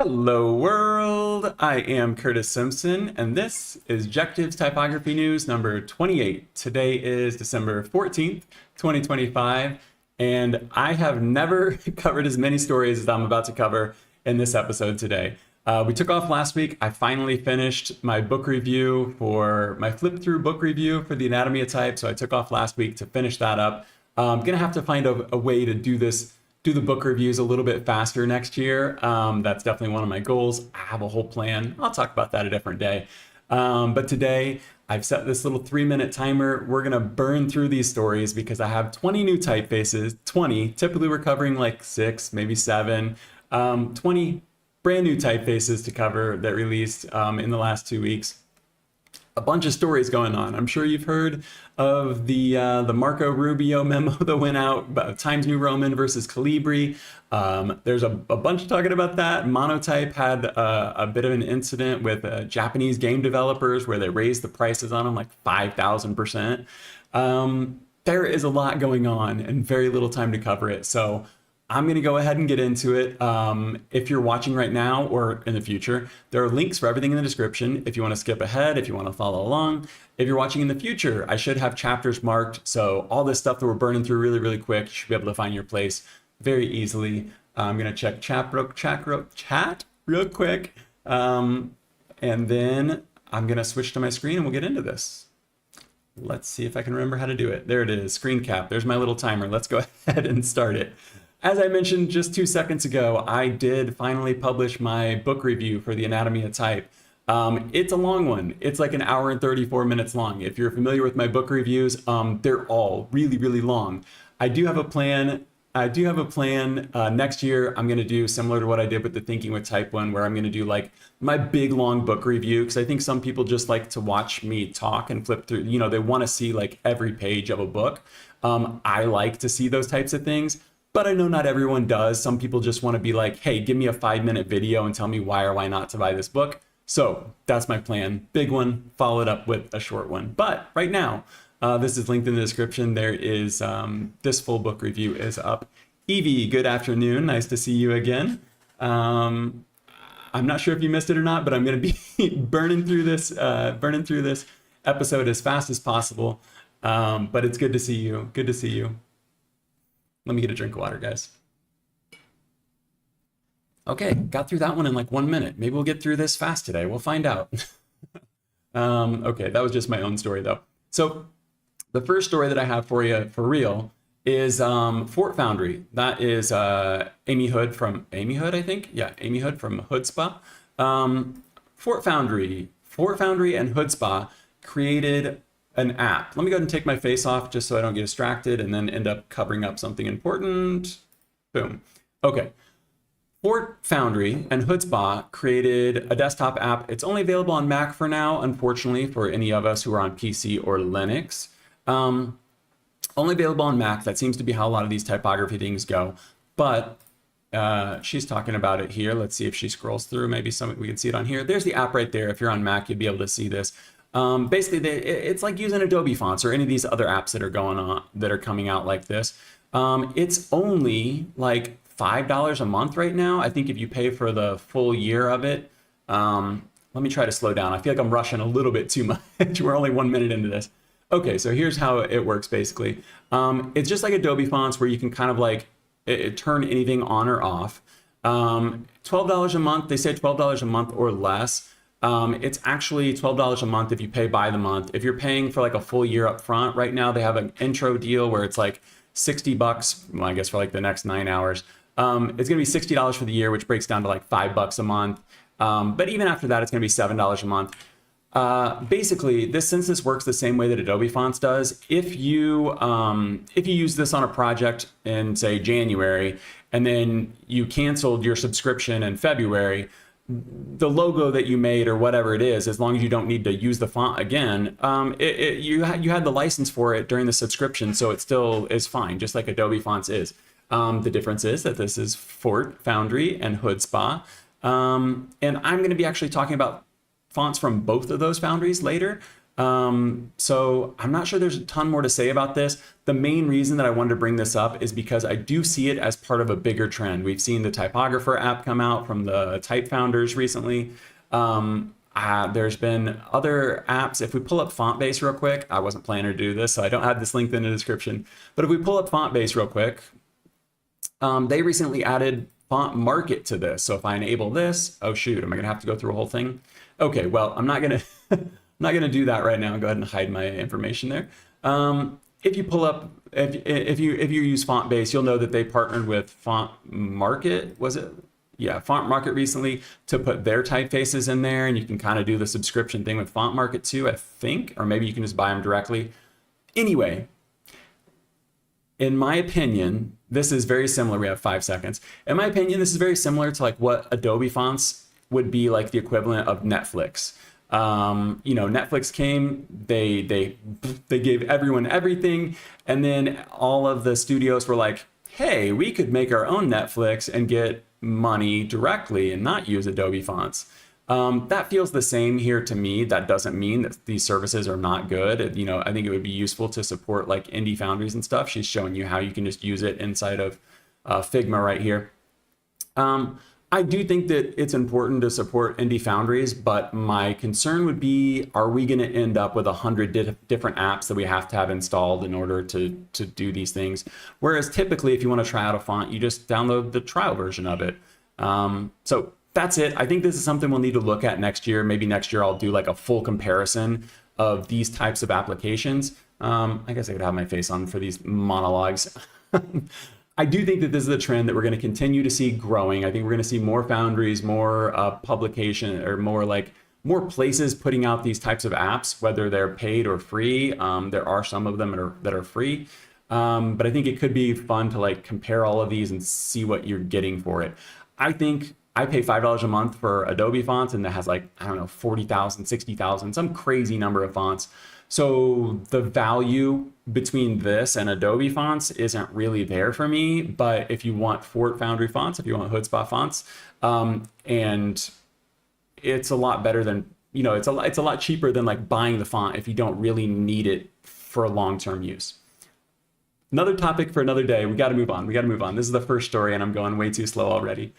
Hello world, I am Curtis Simpson and this is Jectives Typography News number 28. Today is December 14th, 2025, and I have never covered as many stories as I'm about to cover in this episode today. We took off last week. I finally finished my book review for my flip through book review for the Anatomy of Type, so I took off last week to finish that up. I'm gonna have to find a way to do the book reviews a little bit faster next year. That's definitely one of my goals. I have a whole plan. I'll talk about that a different day. But today I've set this little 3-minute timer. We're gonna burn through these stories because I have 20 new typefaces, 20. Typically we're covering like 6, maybe 7, 20 brand new typefaces to cover that released in the last 2 weeks. A bunch of stories going on. I'm sure you've heard of the Marco Rubio memo that went out about Times New Roman versus Calibri. There's a bunch talking about that. Monotype had a bit of an incident with Japanese game developers where they raised the prices on them like 5,000%. There is a lot going on and very little time to cover it. So I'm going to go ahead and get into it. If you're watching right now or in the future, there are links for everything in the description. If you want to skip ahead, if you want to follow along. If you're watching in the future, I should have chapters marked. So all this stuff that we're burning through really, really quick, you should be able to find your place very easily. I'm going to check chat real quick. And then I'm going to switch to my screen and we'll get into this. Let's see if I can remember how to do it. There it is, screen cap. There's my little timer. Let's go ahead and start it. As I mentioned just 2 seconds ago, I did finally publish my book review for the Anatomy of Type. It's a long one. It's like an hour and 34 minutes long. If you're familiar with my book reviews, they're all really, really long. I do have a plan. Next year, I'm going to do similar to what I did with the Thinking with Type one, where I'm going to do like my big long book review, because I think some people just like to watch me talk and flip through. You know, they want to see like every page of a book. I like to see those types of things. But I know not everyone does. Some people just want to be like, hey, give me a 5-minute video and tell me why or why not to buy this book. So that's my plan. Big one, follow it up with a short one. But right now, this is linked in the description. There is, this full book review is up. Evie, good afternoon. Nice to see you again. I'm not sure if you missed it or not, but I'm going to be burning through this episode as fast as possible. But it's good to see you. Good to see you. Let me get a drink of water, guys. Okay, got through that one in like 1 minute. Maybe we'll get through this fast today. We'll find out. Okay, that was just my own story though. So the first story that I have for you for real is Fort Foundry. That is Amy Hood from I think. Yeah, Amy Hood from Hoodspa. Fort Foundry and Hoodspa created an app. Let me go ahead and take my face off just so I don't get distracted and then end up covering up something important. Boom. Okay. Fort Foundry and Hoodspa created a desktop app. It's only available on Mac for now, unfortunately, for any of us who are on PC or Linux. Only available on Mac. That seems to be how a lot of these typography things go. But she's talking about it here. Let's see if she scrolls through. Maybe we can see it on here. There's the app right there. If you're on Mac, you'll be able to see this. Basically, it's like using Adobe fonts or any of these other apps that are coming out like this. It's only like $5 a month right now. I think if you pay for the full year of it, let me try to slow down. I feel like I'm rushing a little bit too much. We're only 1 minute into this. Okay, so here's how it works basically. It's just like Adobe fonts where you can kind of like turn anything on or off. $12 a month. They say $12 a month or less. It's actually $12 a month if you pay by the month. If you're paying for like a full year up front, right now they have an intro deal where it's like $60, well, I guess for like the next 9 hours. It's gonna be $60 for the year, which breaks down to like $5 a month. But even after that, it's gonna be $7 a month. Basically, since this works the same way that Adobe Fonts does, if you use this on a project in say January, and then you canceled your subscription in February, the logo that you made or whatever it is, as long as you don't need to use the font again, you had the license for it during the subscription, so it still is fine, just like Adobe Fonts is. The difference is that this is Fort Foundry and Hoodspa, and I'm going to be actually talking about fonts from both of those foundries later. So I'm not sure there's a ton more to say about this. The main reason that I wanted to bring this up is because I do see it as part of a bigger trend. We've seen the typographer app come out from the type founders recently. There's been other apps. If we pull up Fontbase real quick, I wasn't planning to do this, so I don't have this linked in the description. But if we pull up Fontbase real quick, they recently added Font Market to this. So if I enable this, oh shoot, am I gonna have to go through a whole thing? Okay, well, I'm not gonna not gonna do that right now. Go ahead and hide my information there. If you pull up, if you use Fontbase, you'll know that they partnered with Font Market. Was it? Yeah, Font Market recently to put their typefaces in there, and you can kind of do the subscription thing with Font Market too, I think, or maybe you can just buy them directly. Anyway, in my opinion, this is very similar. We have 5 seconds. In my opinion, this is very similar to like what Adobe fonts would be like the equivalent of Netflix. You know, Netflix came, they gave everyone everything, and then all of the studios were like, hey, we could make our own Netflix and get money directly and not use Adobe fonts. That feels the same here to me. That doesn't mean that these services are not good. You know, I think it would be useful to support like indie foundries and stuff. She's showing you how you can just use it inside of Figma right here. I do think that it's important to support indie foundries, but my concern would be, are we going to end up with 100 different apps that we have to have installed in order to do these things? Whereas typically, if you want to try out a font, you just download the trial version of it. So that's it. I think this is something we'll need to look at next year. Maybe next year I'll do like a full comparison of these types of applications. I guess I could have my face on for these monologues. I do think that this is a trend that we're going to continue to see growing. I think we're going to see more foundries, more publication, or more places putting out these types of apps, whether they're paid or free. There are some of them that are free, but I think it could be fun to like compare all of these and see what you're getting for it. I think I pay $5 a month for Adobe fonts, and that has like, I don't know, 40,000, 60,000, some crazy number of fonts. So the value between this and Adobe fonts isn't really there for me. But if you want Fort Foundry fonts, if you want Hoodspot fonts, and it's a lot better than, you know, it's a lot cheaper than like buying the font if you don't really need it for long-term use. Another topic for another day. We got to move on. This is the first story, and I'm going way too slow already.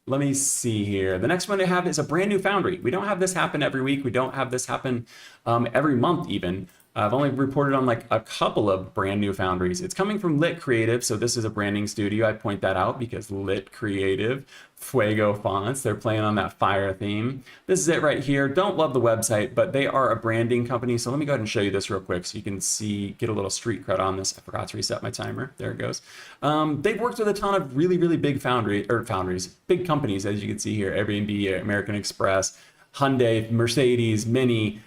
Let me see here. The next one I have is a brand new foundry. We don't have this happen every week. We don't have this happen every month even. I've only reported on like a couple of brand new foundries. It's coming from Lit Creative, so this is a branding studio. I point that out because Lit Creative, Fuego fonts, they're playing on that fire theme. This is it right here. Don't love the website, but they are a branding company. So let me go ahead and show you this real quick so you can see, get a little street cred on this. I forgot to reset my timer. There it goes. They've worked with a ton of really, really big foundries, big companies, as you can see here, Airbnb, American Express, Hyundai, Mercedes, Mini,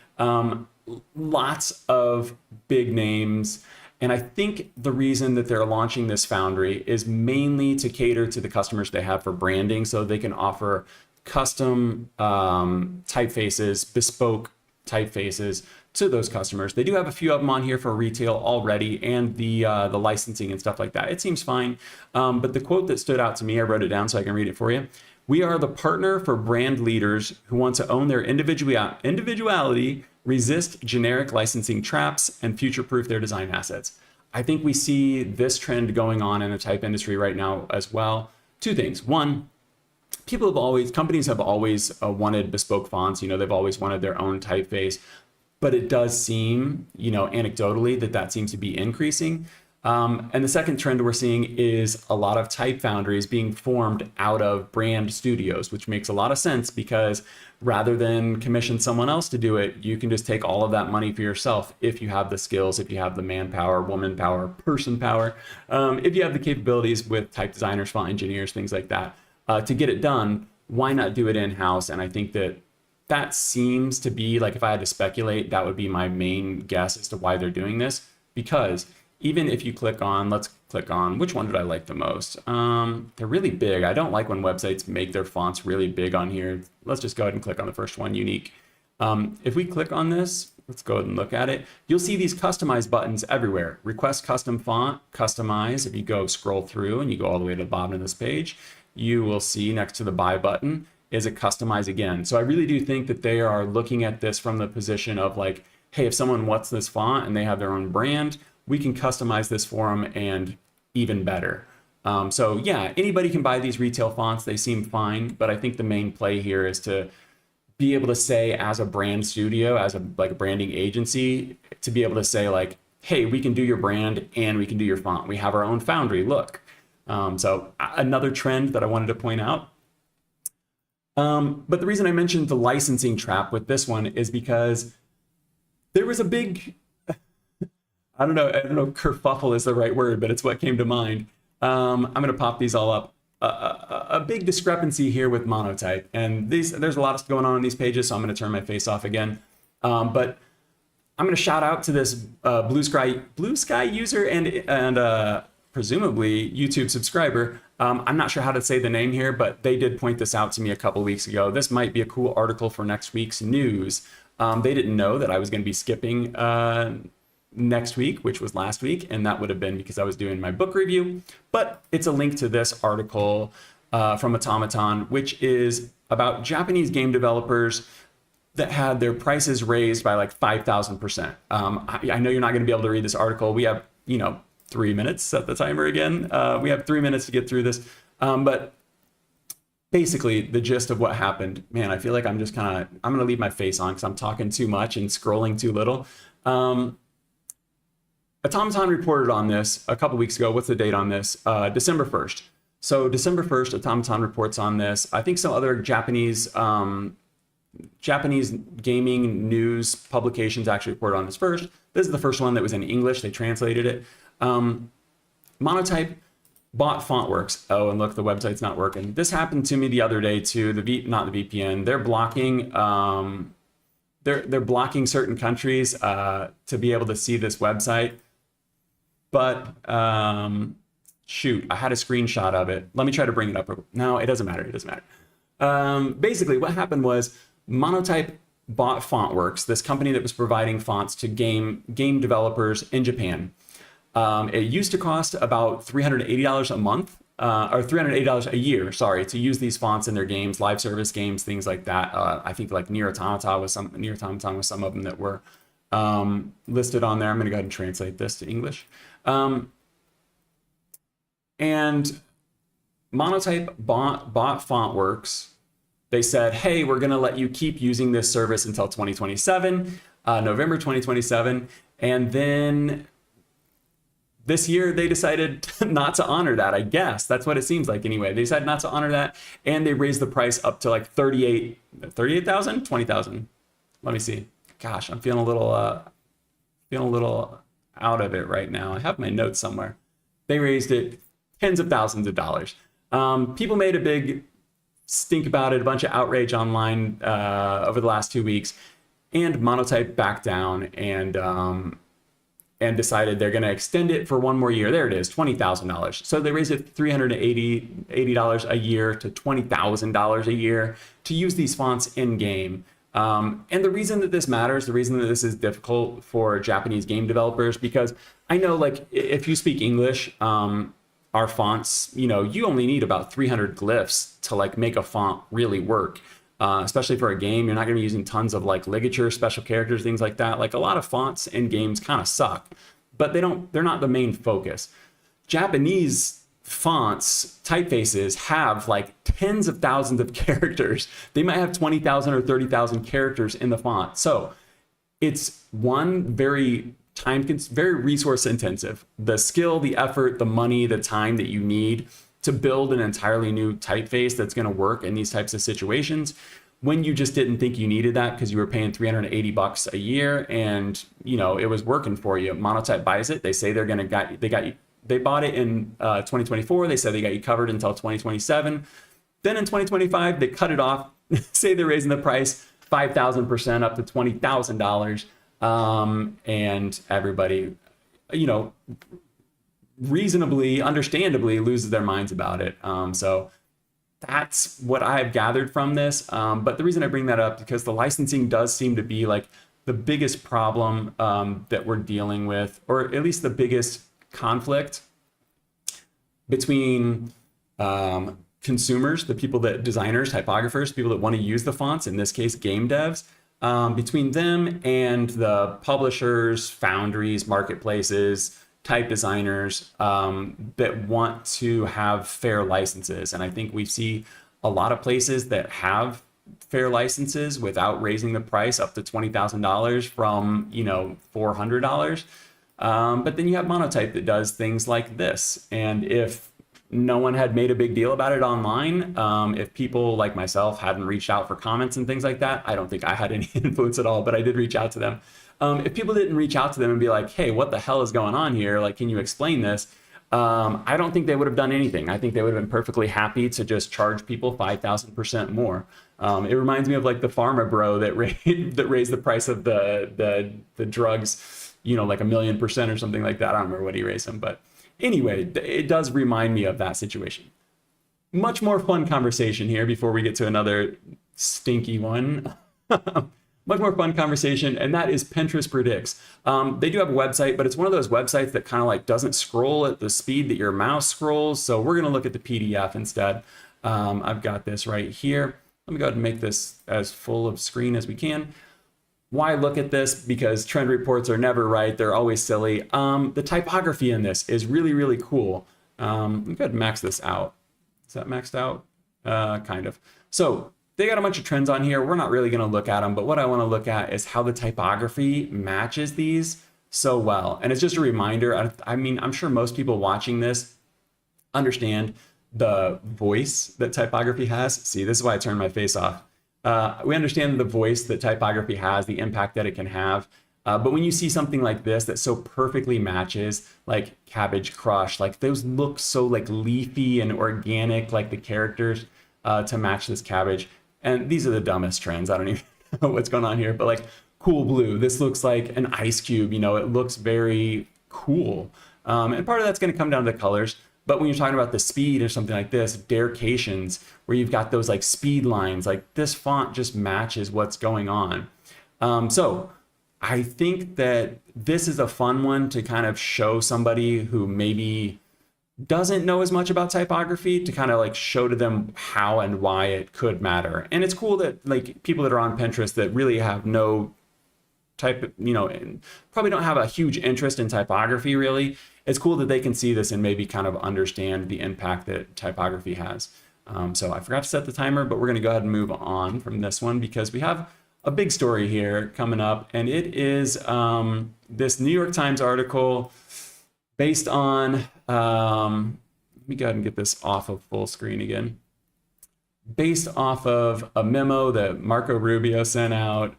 lots of big names. And I think the reason that they're launching this foundry is mainly to cater to the customers they have for branding, so they can offer custom typefaces, bespoke typefaces to those customers. They do have a few of them on here for retail already, and the licensing and stuff like that. It seems fine. But the quote that stood out to me, I wrote it down so I can read it for you. "We are the partner for brand leaders who want to own their individuality, resist generic licensing traps, and future-proof their design assets." I think we see this trend going on in the type industry right now as well. Two things. One, companies have always wanted bespoke fonts. You know, they've always wanted their own typeface, but it does seem, you know, anecdotally that seems to be increasing. And the second trend we're seeing is a lot of type foundries being formed out of brand studios, which makes a lot of sense because rather than commission someone else to do it, you can just take all of that money for yourself if you have the skills, if you have the manpower, woman power, person power, if you have the capabilities with type designers, font engineers, things like that, to get it done. Why not do it in-house? And I think that seems to be, like, if I had to speculate, that would be my main guess as to why they're doing this. Because even if you let's click on, which one did I like the most? They're really big. I don't like when websites make their fonts really big on here. Let's just go ahead and click on the first one, unique. If we click on this, let's go ahead and look at it. You'll see these customize buttons everywhere. Request custom font, customize. If you go scroll through and you go all the way to the bottom of this page, you will see next to the buy button, is it customize again? So I really do think that they are looking at this from the position of like, hey, if someone wants this font and they have their own brand, we can customize this for them and even better. So yeah, anybody can buy these retail fonts. They seem fine, but I think the main play here is to be able to say, as a brand studio, as a branding agency, to be able to say like, hey, we can do your brand and we can do your font. We have our own Foundry, look. So another trend that I wanted to point out. But the reason I mentioned the licensing trap with this one is because there was a big, I don't know, kerfuffle is the right word, but it's what came to mind. I'm going to pop these all up. A big discrepancy here with Monotype, and there's a lot going on these pages, so I'm going to turn my face off again. But I'm going to shout out to this Blue Sky user and presumably YouTube subscriber. I'm not sure how to say the name here, but they did point this out to me a couple weeks ago. This might be a cool article for next week's news. They didn't know that I was going to be skipping next week, which was last week, and that would have been because I was doing my book review. But it's a link to this article from Automaton, which is about Japanese game developers that had their prices raised by like 5,000%. I know you're not going to be able to read this article. We have, 3 minutes, set the timer again. We have 3 minutes to get through this. But basically the gist of what happened, man, I feel like I'm going to leave my face on because I'm talking too much and scrolling too little. Automaton reported on this a couple weeks ago. What's the date on this? December 1st. So December 1st, Automaton reports on this. I think some other Japanese gaming news publications actually reported on this first. This is the first one that was in English. They translated it. Monotype bought Fontworks. Oh, and look, the website's not working. This happened to me the other day too. Not the VPN. They're blocking. They're blocking certain countries to be able to see this website. But shoot, I had a screenshot of it. Let me try to bring it up. No, it doesn't matter. It doesn't matter. Basically, what happened was Monotype bought Fontworks, this company that was providing fonts to game developers in Japan. It used to cost about $380 a month, or $380 a year, sorry, to use these fonts in their games, live service games, things like that. I think like Nier Automata was some of them that were listed on there. I'm going to go ahead and translate this to English. And Monotype bought Fontworks. They said, hey, we're going to let you keep using this service until 2027, November 2027. And then this year they decided not to honor that, I guess. That's what it seems like anyway. They decided not to honor that, and they raised the price up to like 38,000, 20,000. Let me see. Gosh, I'm feeling a little out of it right now. I have my notes somewhere. They raised it tens of thousands of dollars. People made a big stink about it, a bunch of outrage online over the last 2 weeks, and Monotype backed down and decided they're going to extend it for one more year. There it is, $20,000. So they raised it $380 a year to $20,000 a year to use these fonts in game. And the reason that this matters, the reason that this is difficult for Japanese game developers, because I know like if you speak English, our fonts, you only need about 300 glyphs to like make a font really work. Especially for a game, you're not going to be using tons of like ligature, special characters, things like that. Like a lot of fonts in games kind of suck, but they're not the main focus. Japanese fonts, typefaces have like tens of thousands of characters. They might have 20,000 or 30,000 characters in the font. So it's very resource intensive. The skill, the effort, the money, the time that you need to build an entirely new typeface that's going to work in these types of situations, when you just didn't think you needed that because you were paying $380 a year and it was working for you. Monotype buys it. They say they bought it in 2024. They said they got you covered until 2027. Then in 2025 they cut it off. Say they're raising the price 5,000% up to $20,000, and everybody, reasonably, understandably loses their minds about it. So that's what I've gathered from this. But the reason I bring that up, because the licensing does seem to be like the biggest problem that we're dealing with, or at least the biggest conflict between consumers, the people that designers, typographers, people that want to use the fonts, in this case, game devs, between them and the publishers, foundries, marketplaces, type designers that want to have fair licenses. And I think we see a lot of places that have fair licenses without raising the price up to $20,000 from, $400. But then you have Monotype that does things like this. And if no one had made a big deal about it online, if people like myself hadn't reached out for comments and things like that, I don't think I had any influence at all, but I did reach out to them. If people didn't reach out to them and be like, hey, what the hell is going on here? Like, can you explain this? I don't think they would have done anything. I think they would have been perfectly happy to just charge people 5,000% more. It reminds me of like the pharma bro that raised the price of the drugs, like 1,000,000% or something like that. I don't remember what he raised them, but anyway, it does remind me of that situation. Much more fun conversation here before we get to another stinky one. Much more fun conversation, and that is Pinterest Predicts. They do have a website, but it's one of those websites that kind of like doesn't scroll at the speed that your mouse scrolls. So we're gonna look at the PDF instead. I've got this right here. Let me go ahead and make this as full of screen as we can. Why look at this? Because trend reports are never right. They're always silly. The typography in this is really, really cool. Let me go ahead and max this out. Is that maxed out? Kind of. So they got a bunch of trends on here. We're not really going to look at them, but what I want to look at is how the typography matches these so well. And it's just a reminder. I mean, I'm sure most people watching this understand the voice that typography has. See, this is why I turned my face off. We understand the voice that typography has, the impact that it can have. But when you see something like this that so perfectly matches, like Cabbage Crush, like those look so like leafy and organic, like the characters to match this cabbage. And these are the dumbest trends. I don't even know what's going on here, but like Cool Blue, this looks like an ice cube, it looks very cool. And part of that's going to come down to the colors. But when you're talking about the speed or something like this, derecations, where you've got those like speed lines, like this font just matches what's going on. So I think that this is a fun one to kind of show somebody who maybe doesn't know as much about typography, to kind of like show to them how and why it could matter. And it's cool that like people that are on Pinterest that really have no and probably don't have a huge interest in typography really, it's cool that they can see this and maybe kind of understand the impact that typography has. So I forgot to set the timer, but we're going to go ahead and move on from this one because we have a big story here coming up, and it is this New York Times article based on, let me go ahead and get this off of full screen again. Based off of a memo that Marco Rubio sent out.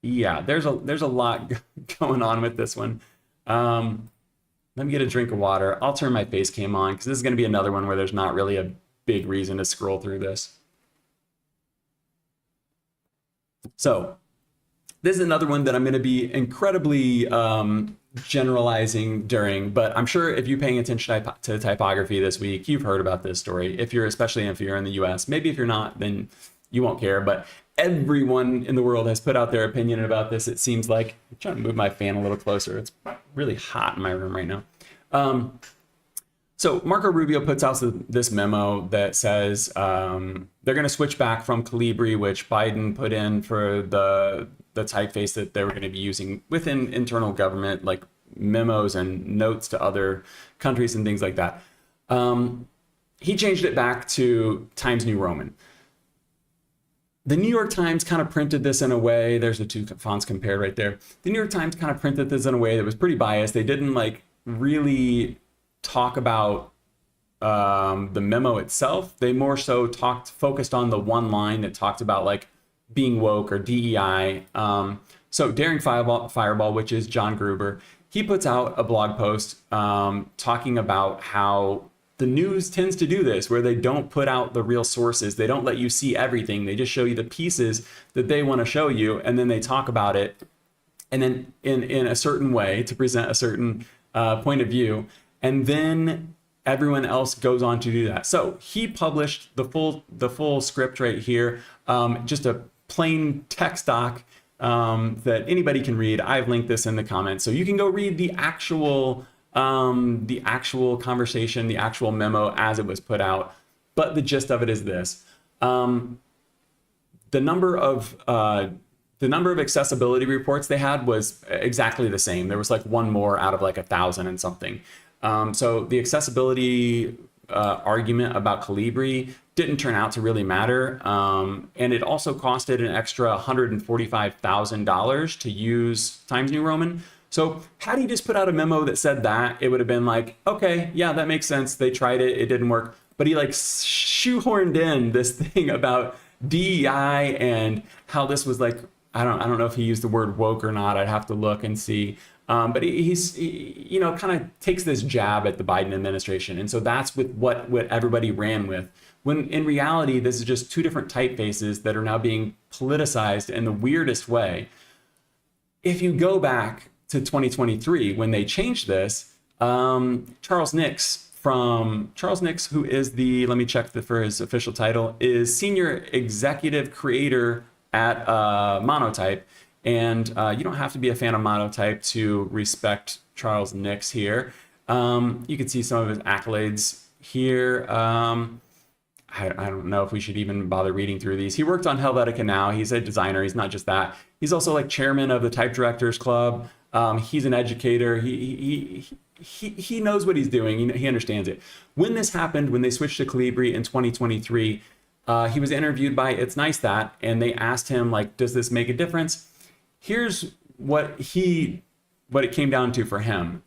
Yeah, there's a lot going on with this one. Let me get a drink of water. I'll turn my face cam on because this is going to be another one where there's not really a big reason to scroll through this. So this is another one that I'm going to be incredibly generalizing during, but I'm sure if you're paying attention to typography this week, you've heard about this story. Especially if you're in the US, maybe if you're not, then you won't care, but everyone in the world has put out their opinion about this. It seems like, I'm trying to move my fan a little closer. It's really hot in my room right now. So Marco Rubio puts out this memo that says they're going to switch back from Calibri, which Biden put in for the typeface that they were going to be using within internal government, like memos and notes to other countries and things like that. He changed it back to Times New Roman. The New York Times kind of printed this in a way, there's the two fonts compared right there. The New York Times kind of printed this in a way that was pretty biased. They didn't like really talk about the memo itself. They more so focused on the one line that talked about like being woke or DEI. So Daring Fireball, which is John Gruber, he puts out a blog post talking about how the news tends to do this, where they don't put out the real sources. They don't let you see everything. They just show you the pieces that they want to show you, and then they talk about it, and then in a certain way to present a certain point of view, and then everyone else goes on to do that. So he published the full script right here, just a plain text doc that anybody can read. I've linked this in the comments, so you can go read the actual conversation, the actual memo as it was put out. but the gist of it is this. The number of accessibility reports they had was exactly the same. There was like one more out of like 1,000 and something. So the accessibility argument about Calibri didn't turn out to really matter. And it also costed an extra $145,000 to use Times New Roman. So had he just put out a memo that said that, it would have been like, okay, yeah, that makes sense. They tried it, it didn't work. But he like shoehorned in this thing about DEI and how this was like, I don't know if he used the word woke or not. I'd have to look and see. But he you know, kind of takes this jab at the Biden administration. And so that's with what everybody ran with. When in reality, this is just two different typefaces that are now being politicized in the weirdest way. If you go back to 2023, when they changed this, Charles Nix, who is the, let me check for his official title, is Senior Executive Creator at Monotype. And you don't have to be a fan of Monotype to respect Charles Nix here. You can see some of his accolades here. I don't know if we should even bother reading through these. He worked on Helvetica Now. He's a designer. He's not just that. He's also like chairman of the Type Directors Club. He's an educator. He knows what he's doing. He understands it. When this happened, when they switched to Calibri in 2023, he was interviewed by It's Nice That, and they asked him, like, does this make a difference? Here's what it came down to for him.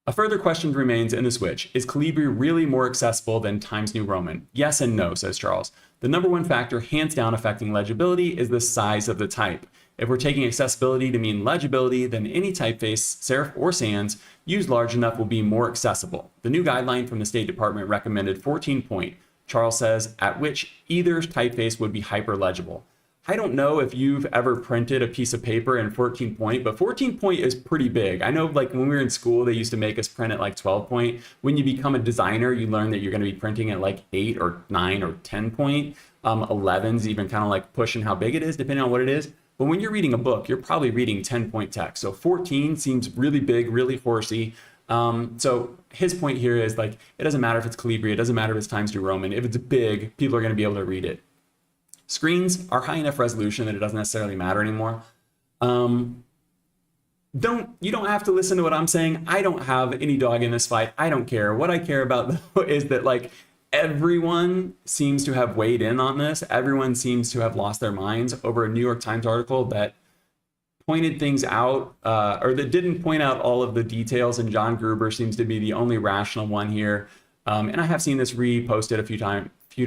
A further question remains in the switch. Is Calibri really more accessible than Times New Roman? Yes and no, says Charles. The number one factor, hands down, affecting legibility is the size of the type. If we're taking accessibility to mean legibility, then any typeface, serif or sans, used large enough will be more accessible. The new guideline from the State Department recommended 14 point, Charles says, at which either typeface would be hyper legible. I don't know if you've ever printed a piece of paper in 14 point, but 14 point is pretty big. I know like when we were in school, they used to make us print at like 12 point. When you become a designer, you learn that you're going to be printing at like 8 or 9 or 10 point. 11's even kind of like pushing how big it is, depending on what it is. But when you're reading a book, you're probably reading 10 point text. So 14 seems really big, really horsey. So his point here is like, it doesn't matter if it's Calibri, it doesn't matter if it's Times New Roman. If it's big, people are going to be able to read it. Screens are high enough resolution that it doesn't necessarily matter anymore. You don't have to listen to what I'm saying. I don't have any dog in this fight. I don't care. What I care about though is that like everyone seems to have weighed in on this. Everyone seems to have lost their minds over a New York Times article that pointed things out, or that didn't point out all of the details, and John Gruber seems to be the only rational one here. And I have seen this reposted a few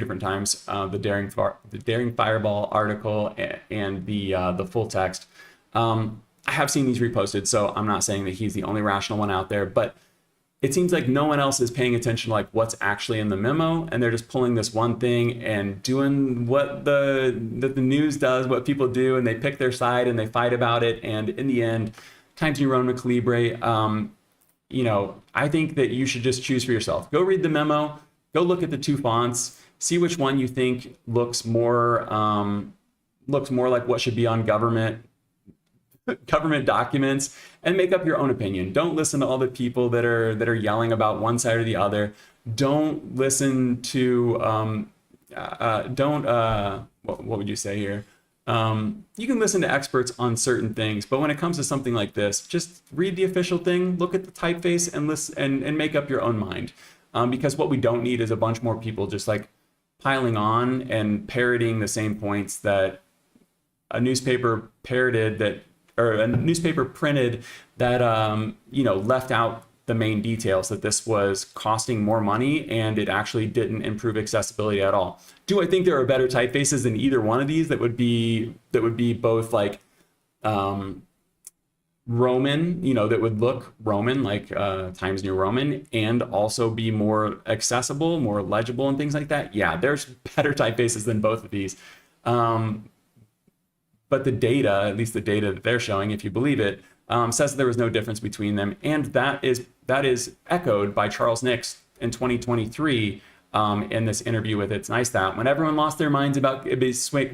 different times, the Daring Fireball article and the full text. I have seen these reposted, so I'm not saying that he's the only rational one out there, but it seems like no one else is paying attention to like what's actually in the memo, and they're just pulling this one thing and doing what the news does, what people do, and they pick their side and they fight about it. And in the end, Times New Roman Calibri, you know, I think that you should just choose for yourself. Go read the memo, go look at the two fonts, see which one you think looks more like what should be on government documents, and make up your own opinion. Don't listen to all the people that are yelling about one side or the other. Don't listen to what would you say here? You can listen to experts on certain things, but when it comes to something like this, just read the official thing, look at the typeface, and listen and make up your own mind. Because what we don't need is a bunch more people just like piling on and parroting the same points that a newspaper parroted that, or a newspaper printed that, you know, left out the main details, that this was costing more money and it actually didn't improve accessibility at all. Do I think there are better typefaces than either one of these that would be both like Roman, you know, that would look Roman, like Times New Roman, and also be more accessible, more legible and things like that? Yeah, there's better typefaces than both of these. But the data, at least the data that they're showing, if you believe it, says that there was no difference between them. And that is echoed by Charles Nix in 2023 in this interview with It's Nice That, when everyone lost their minds about it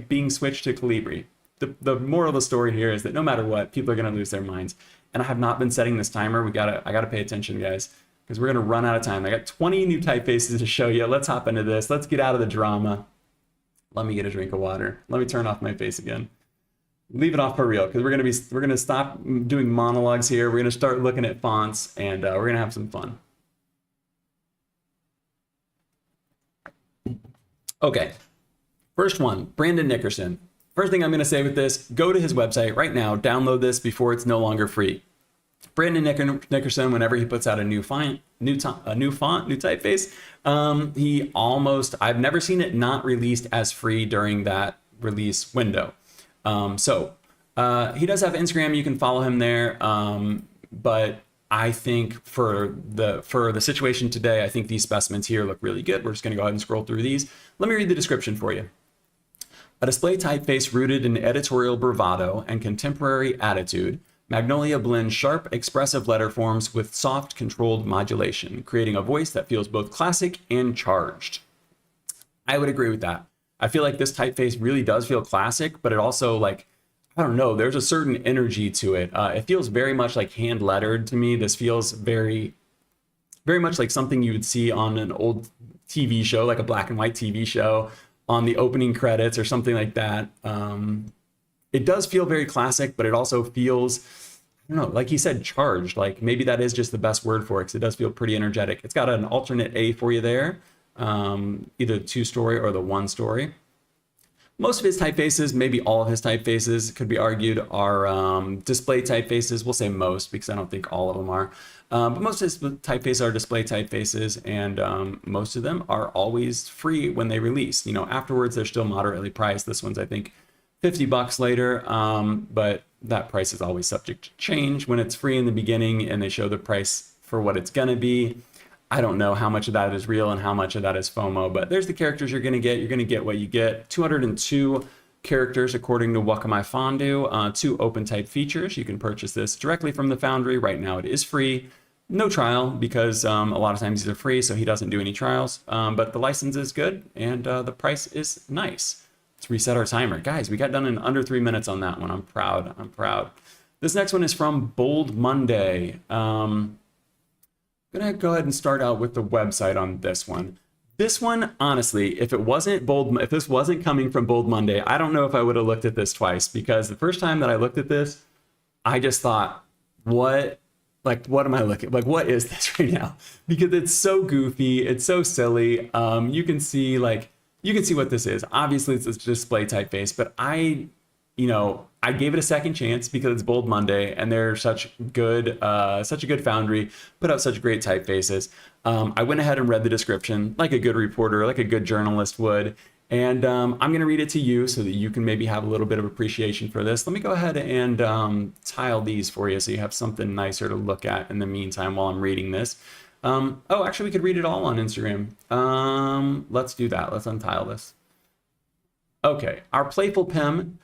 being switched to Calibri. The moral of the story here is that no matter what, people are going to lose their minds. And I have not been setting this timer. I got to pay attention, guys, because we're going to run out of time. I got 20 new typefaces to show you. Let's hop into this. Let's get out of the drama. Let me get a drink of water. Let me turn off my face again. Leave it off for real, because we're gonna stop doing monologues here. We're gonna start looking at fonts, and we're gonna have some fun. Okay, first one, Brandon Nickerson. First thing I'm gonna say with this, go to his website right now, download this before it's no longer free. Brandon Nickerson, whenever he puts out a new font, new typeface, I've never seen it not released as free during that release window. He does have Instagram. You can follow him there. But I think for the situation today, I think these specimens here look really good. We're just going to go ahead and scroll through these. Let me read the description for you. A display typeface rooted in editorial bravado and contemporary attitude, Magnolia blends sharp, expressive letter forms with soft, controlled modulation, creating a voice that feels both classic and charged. I would agree with that. I feel like this typeface really does feel classic, but it also, like, I don't know, there's a certain energy to it. It feels very much like hand lettered to me. This feels very, very much like something you would see on an old TV show, like a black and white TV show, on the opening credits or something like that. It does feel very classic, but it also feels, I don't know, like he said, charged. Like maybe that is just the best word for it, because it does feel pretty energetic. It's got an alternate A for you there, either the 2-story or the 1-story. Most of his typefaces, maybe all of his typefaces, could be argued, are display typefaces. We'll say most, because I don't think all of them are. But most of his typefaces are display typefaces, and most of them are always free when they release. You know, afterwards, they're still moderately priced. This one's, I think, $50 later, but that price is always subject to change when it's free in the beginning and they show the price for what it's going to be. I don't know how much of that is real and how much of that is FOMO, but there's the characters you're going to get. You're going to get what you get. 202 characters according to Wacom Fondue, 2 open type features. You can purchase this directly from the Foundry. Right now it is free. No trial, because a lot of times these are free, so he doesn't do any trials. But the license is good and the price is nice. Let's reset our timer. Guys, we got done in under 3 minutes on that one. I'm proud. I'm proud. This next one is from Bold Monday. I'm gonna go ahead and start out with the website on this one. This one, honestly, if this wasn't coming from Bold Monday, I don't know if I would have looked at this twice, because the first time that I looked at this, I just thought, what am I looking, like, what is this right now? Because it's so goofy, it's so silly. You can see what this is. Obviously it's a display typeface, but I gave it a second chance because it's Bold Monday and they're such a good Foundry, put out such great typefaces. I went ahead and read the description like a good reporter, like a good journalist would. And I'm going to read it to you so that you can maybe have a little bit of appreciation for this. Let me go ahead and tile these for you so you have something nicer to look at in the meantime while I'm reading this. Actually, we could read it all on Instagram. Let's do that. Let's untile this. Okay, our playful pen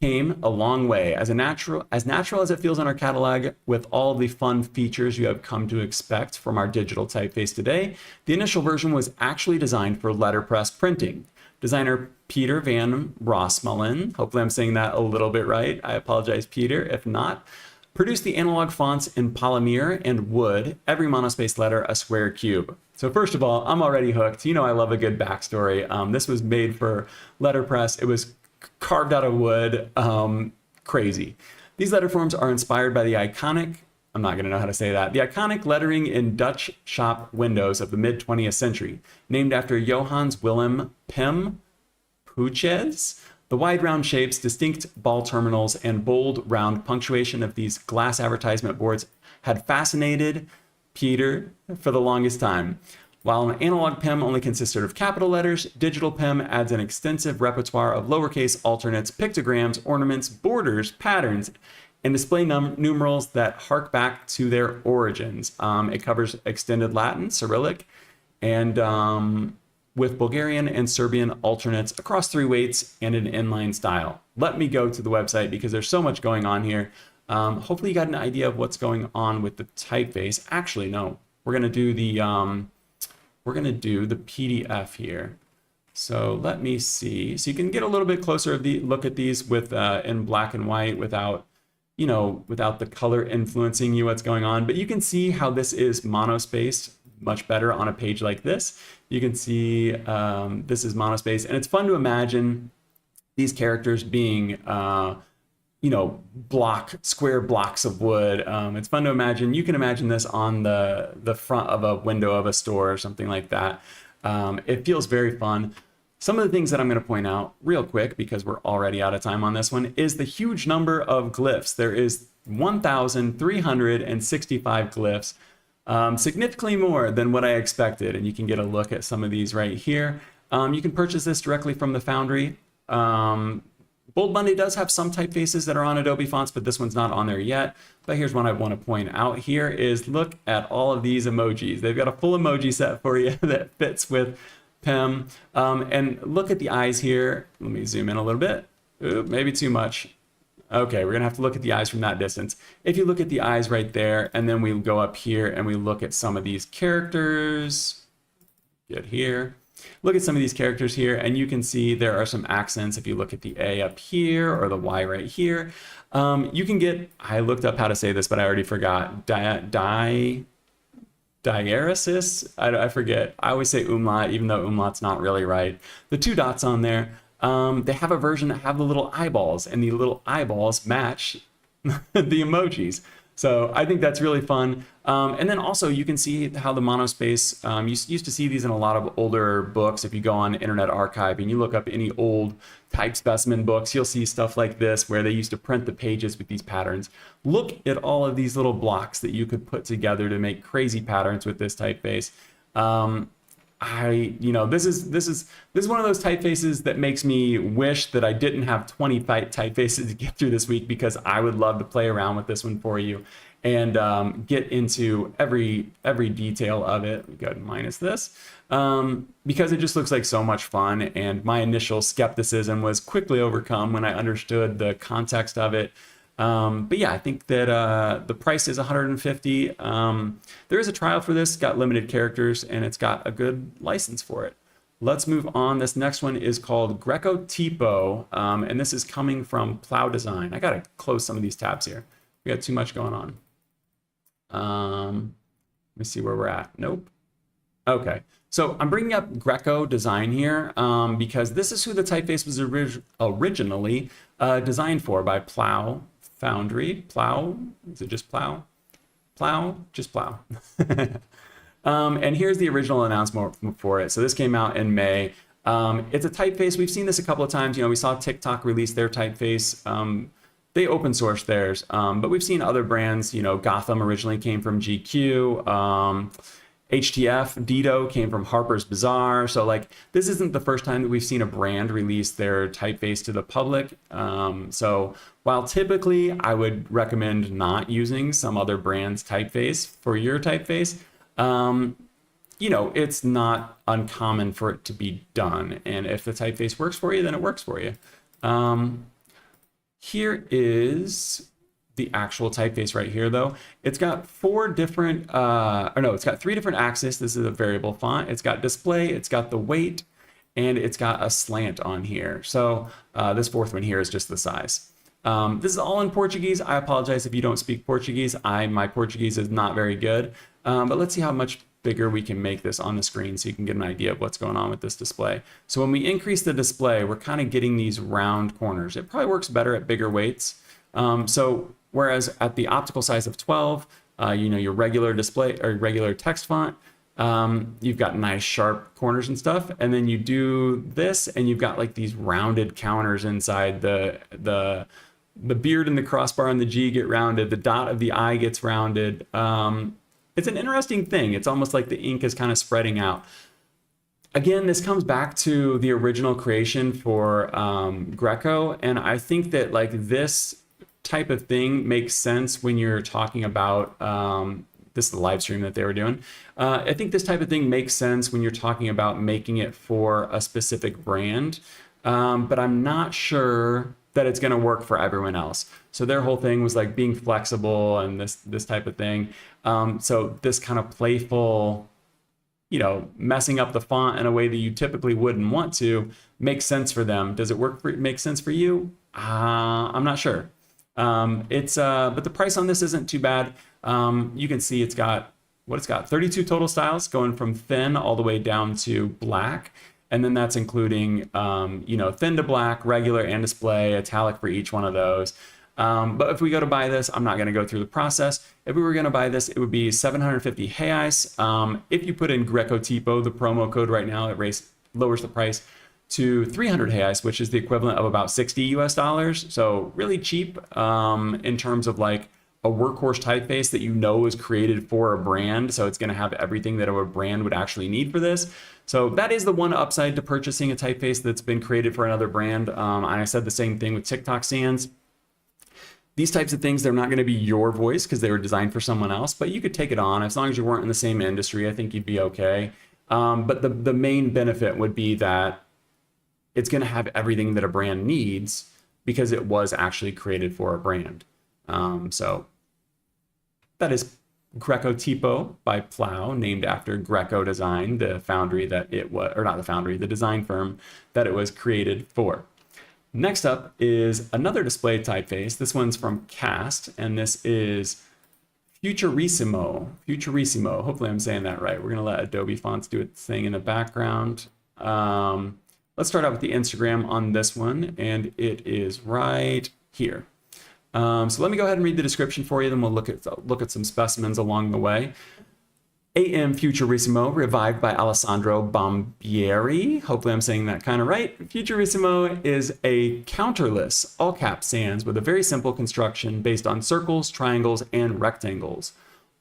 came a long way, as natural as it feels on our catalog, with all the fun features you have come to expect from our digital typeface today. The initial version was actually designed for letterpress printing. Designer Peter Van Rossmalen, hopefully I'm saying that a little bit right. I apologize, Peter, if not. Produced the analog fonts in polymer and wood, every monospace letter a square cube. So first of all, I'm already hooked. You know I love a good backstory. This was made for letterpress. It was carved out of wood. Crazy. These letter forms are inspired by the iconic, I'm not going to know how to say that, the iconic lettering in Dutch shop windows of the mid-20th century, named after Johannes Willem Pim Puches. The wide round shapes, distinct ball terminals, and bold round punctuation of these glass advertisement boards had fascinated Peter for the longest time. While an analog PEM only consisted of capital letters, digital PEM adds an extensive repertoire of lowercase alternates, pictograms, ornaments, borders, patterns, and display numerals that hark back to their origins. It covers extended Latin, Cyrillic, and with Bulgarian and Serbian alternates across 3 weights and an inline style. Let me go to the website because there's so much going on here. Hopefully you got an idea of what's going on with the typeface. Actually, no, we're gonna do the PDF here. So let me see. So you can get a little bit closer of the look at these with in black and white without, you know, without the color influencing you what's going on. But you can see how this is monospaced much better on a page like this. You can see this is monospaced, and it's fun to imagine these characters being you know, square blocks of wood. It's fun to imagine. You can imagine this on the front of a window of a store or something like that. It feels very fun. Some of the things that I'm going to point out real quick, because we're already out of time on this one, is the huge number of glyphs. There is 1,365 glyphs, significantly more than what I expected. And you can get a look at some of these right here. You can purchase this directly from the Foundry. Bold Monday does have some typefaces that are on Adobe fonts, but this one's not on there yet. But here's one I want to point out here is look at all of these emojis. They've got a full emoji set for you that fits with PEM. And look at the eyes here. Let me zoom in a little bit. Ooh, maybe too much. Okay, we're gonna have to look at the eyes from that distance. If you look at the eyes right there, and then we go up here and we look at some of these characters, get here. Look at some of these characters here, and you can see there are some accents. If you look at the A up here or the Y right here, you can get, I looked up how to say this, but I already forgot, diaresis? I forget. I always say umlaut, even though umlaut's not really right. The two dots on there, they have a version that have the little eyeballs, and the little eyeballs match the emojis. So I think that's really fun. And then also you can see how the monospace, you used to see these in a lot of older books. If you go on Internet Archive and you look up any old type specimen books, you'll see stuff like this where they used to print the pages with these patterns. Look at all of these little blocks that you could put together to make crazy patterns with this typeface. You know, this is one of those typefaces that makes me wish that I didn't have 20 typefaces to get through this week, because I would love to play around with this one for you and get into every detail of it. We go minus this because it just looks like so much fun, and my initial skepticism was quickly overcome when I understood the context of it. But yeah, I think that the price is $150. There is a trial for this, got limited characters, and it's got a good license for it. Let's move on. This next one is called Grecotipo, and this is coming from Plau Design. I gotta close some of these tabs here. We got too much going on. Let me see where we're at. Nope. Okay. So I'm bringing up Greco Design here because this is who the typeface was originally designed for, by Plau. Foundry, Plau, is it just Plau? Plau, just Plau. And here's the original announcement for it. So this came out in May. It's a typeface. We've seen this a couple of times. You know, we saw TikTok release their typeface. They open sourced theirs, but we've seen other brands. You know, Gotham originally came from GQ. HTF, Dido came from Harper's Bazaar. So like, this isn't the first time that we've seen a brand release their typeface to the public. So while typically I would recommend not using some other brand's typeface for your typeface, you know, it's not uncommon for it to be done. And if the typeface works for you, then it works for you. Here is the actual typeface right here, though. It's got it's got 3 different axes. This is a variable font. It's got display, it's got the weight, and it's got a slant on here. So this 4th one here is just the size. This is all in Portuguese. I apologize if you don't speak Portuguese. My Portuguese is not very good, but let's see how much bigger we can make this on the screen so you can get an idea of what's going on with this display. So when we increase the display, we're kind of getting these round corners. It probably works better at bigger weights. So whereas at the optical size of 12, you know, your regular display or regular text font, you've got nice sharp corners and stuff. And then you do this and you've got like these rounded counters inside. The beard and the crossbar and the G get rounded. The dot of the I gets rounded. It's an interesting thing. It's almost like the ink is kind of spreading out. Again, this comes back to the original creation for Greco. And I think that like this type of thing makes sense when you're talking about this is the live stream that they were doing. I think this type of thing makes sense when you're talking about making it for a specific brand, but I'm not sure that it's going to work for everyone else. So their whole thing was like being flexible and this type of thing. So this kind of playful, you know, messing up the font in a way that you typically wouldn't want to makes sense for them. Does it make sense for you? I'm not sure. But the price on this isn't too bad. You can see it's got 32 total styles going from thin all the way down to black. And then that's including, thin to black, regular and display, italic for each one of those. But if we go to buy this, I'm not going to go through the process. If we were going to buy this, it would be 750 Reais. If you put in Grecotipo, the promo code right now, it lowers the price to 300 Reais, which is the equivalent of about 60 US dollars. So really cheap in terms of like a workhorse typeface that you know is created for a brand. So it's going to have everything that a brand would actually need for this. So that is the one upside to purchasing a typeface that's been created for another brand. I said the same thing with TikTok stands. These types of things, they're not going to be your voice because they were designed for someone else, but you could take it on. As long as you weren't in the same industry, I think you'd be okay. But the main benefit would be that it's going to have everything that a brand needs because it was actually created for a brand. So that is Grecotipo by Plau, named after Greco Design, the foundry that it was, or not the foundry, the design firm that it was created for. Next up is another display typeface. This one's from Cast, and this is Futurismo. Futurismo. Hopefully I'm saying that right. We're going to let Adobe Fonts do its thing in the background. Let's start out with the Instagram on this one, and it is right here. So let me go ahead and read the description for you, then we'll look at some specimens along the way. AM Futurismo, revived by Alessandro Bombieri. Hopefully I'm saying that kind of right. Futurismo is a counterless, all-cap sans with a very simple construction based on circles, triangles, and rectangles.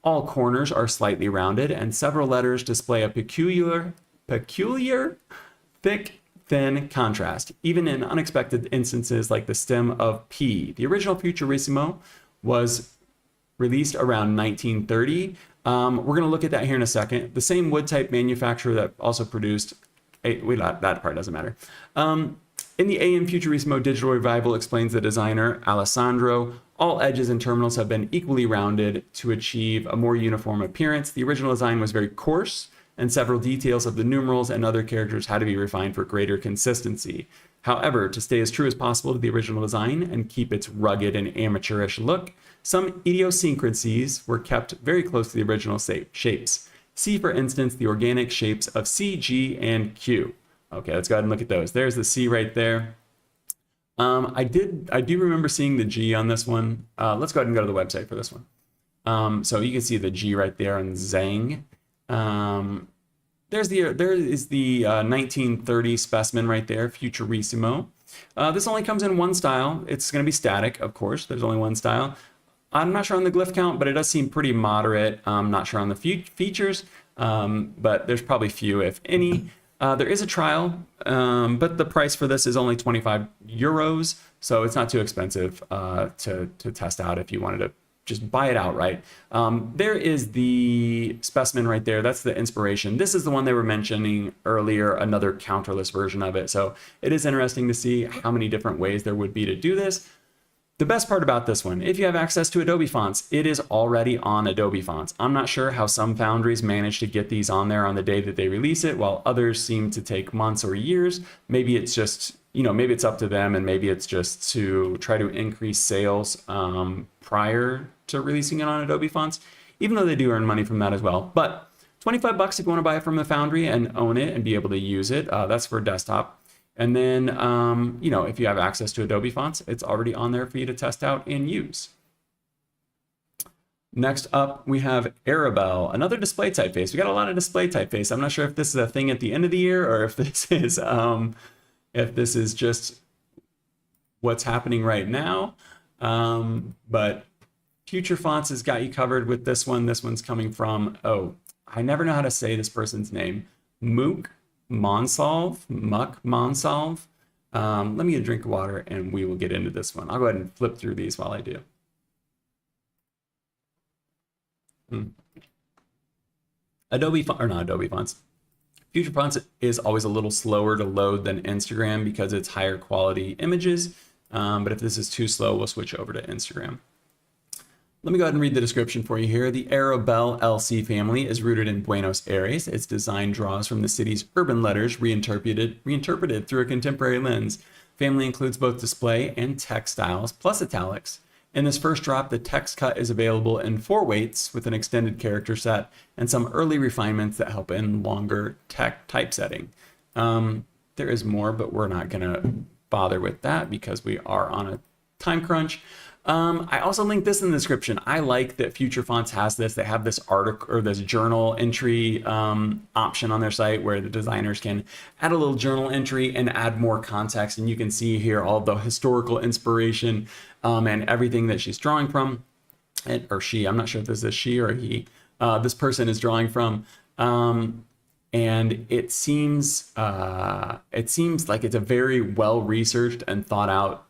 All corners are slightly rounded, and several letters display a peculiar, thick, thin contrast, even in unexpected instances like the stem of P. The original Futurismo was released around 1930. We're going to look at that here in a second. The same wood type manufacturer that also produced, that part doesn't matter. In the AM Futurismo digital revival, explains the designer Alessandro, all edges and terminals have been equally rounded to achieve a more uniform appearance. The original design was very coarse, and several details of the numerals and other characters had to be refined for greater consistency. However, to stay as true as possible to the original design and keep its rugged and amateurish look, some idiosyncrasies were kept very close to the original shapes. See, for instance, the organic shapes of C, G, and Q. Okay, let's go ahead and look at those. There's the C right there. I do remember seeing the G on this one. Let's go ahead and go to the website for this one. So you can see the G right there on Zhang. There is the 1930 specimen right there, Futurismo. This only comes in one style. It's going to be static, of course. There's only one style. I'm not sure on the glyph count, but it does seem pretty moderate. I'm not sure on the features, but there's probably few, if any. There is a trial, but the price for this is only 25 euros, so it's not too expensive to test out if you wanted to just buy it outright. There is the specimen right there. That's the inspiration. This is the one they were mentioning earlier, another counterless version of it. So it is interesting to see how many different ways there would be to do this. The best part about this one, if you have access to Adobe Fonts, it is already on Adobe Fonts. I'm not sure how some foundries manage to get these on there on the day that they release it, while others seem to take months or years. Maybe it's just, maybe it's up to them, and maybe it's just to try to increase sales prior to releasing it on Adobe Fonts, even though they do earn money from that as well. But 25 bucks if you want to buy it from the foundry and own it and be able to use it. That's for desktop. And then, if you have access to Adobe Fonts, it's already on there for you to test out and use. Next up, we have Arrabal, another display typeface. We got a lot of display typeface. I'm not sure if this is a thing at the end of the year or if this is just what's happening right now. But Future Fonts has got you covered with this one. This one's coming from, I never know how to say this person's name. Muk Monsalve. Let me get a drink of water and we will get into this one. I'll go ahead and flip through these while I do. Adobe Fonts. Future Fonts is always a little slower to load than Instagram because it's higher quality images. But if this is too slow, we'll switch over to Instagram. Let me go ahead and read the description for you here. The Arrabal LC family is rooted in Buenos Aires. Its design draws from the city's urban letters, reinterpreted through a contemporary lens. Family includes both display and text styles, plus italics. In this first drop, the text cut is available in 4 weights with an extended character set and some early refinements that help in longer typesetting. There is more, but we're not going to bother with that because we are on a time crunch. I also linked this in the description. I like that Future Fonts has this. They have this article or this journal entry option on their site where the designers can add a little journal entry and add more context. And you can see here all the historical inspiration and everything that she's drawing from, or she. I'm not sure if this is she or he. This person is drawing from. And it seems like it's a very well researched and thought out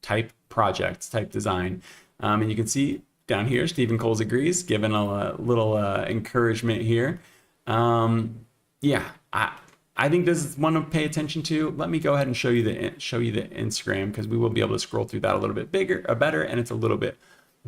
type project, type design. And you can see down here, Stephen Coles agrees, given a little encouragement here. Yeah, I think this is one to pay attention to. Let me go ahead and show you the Instagram because we will be able to scroll through that a little bit better, and it's a little bit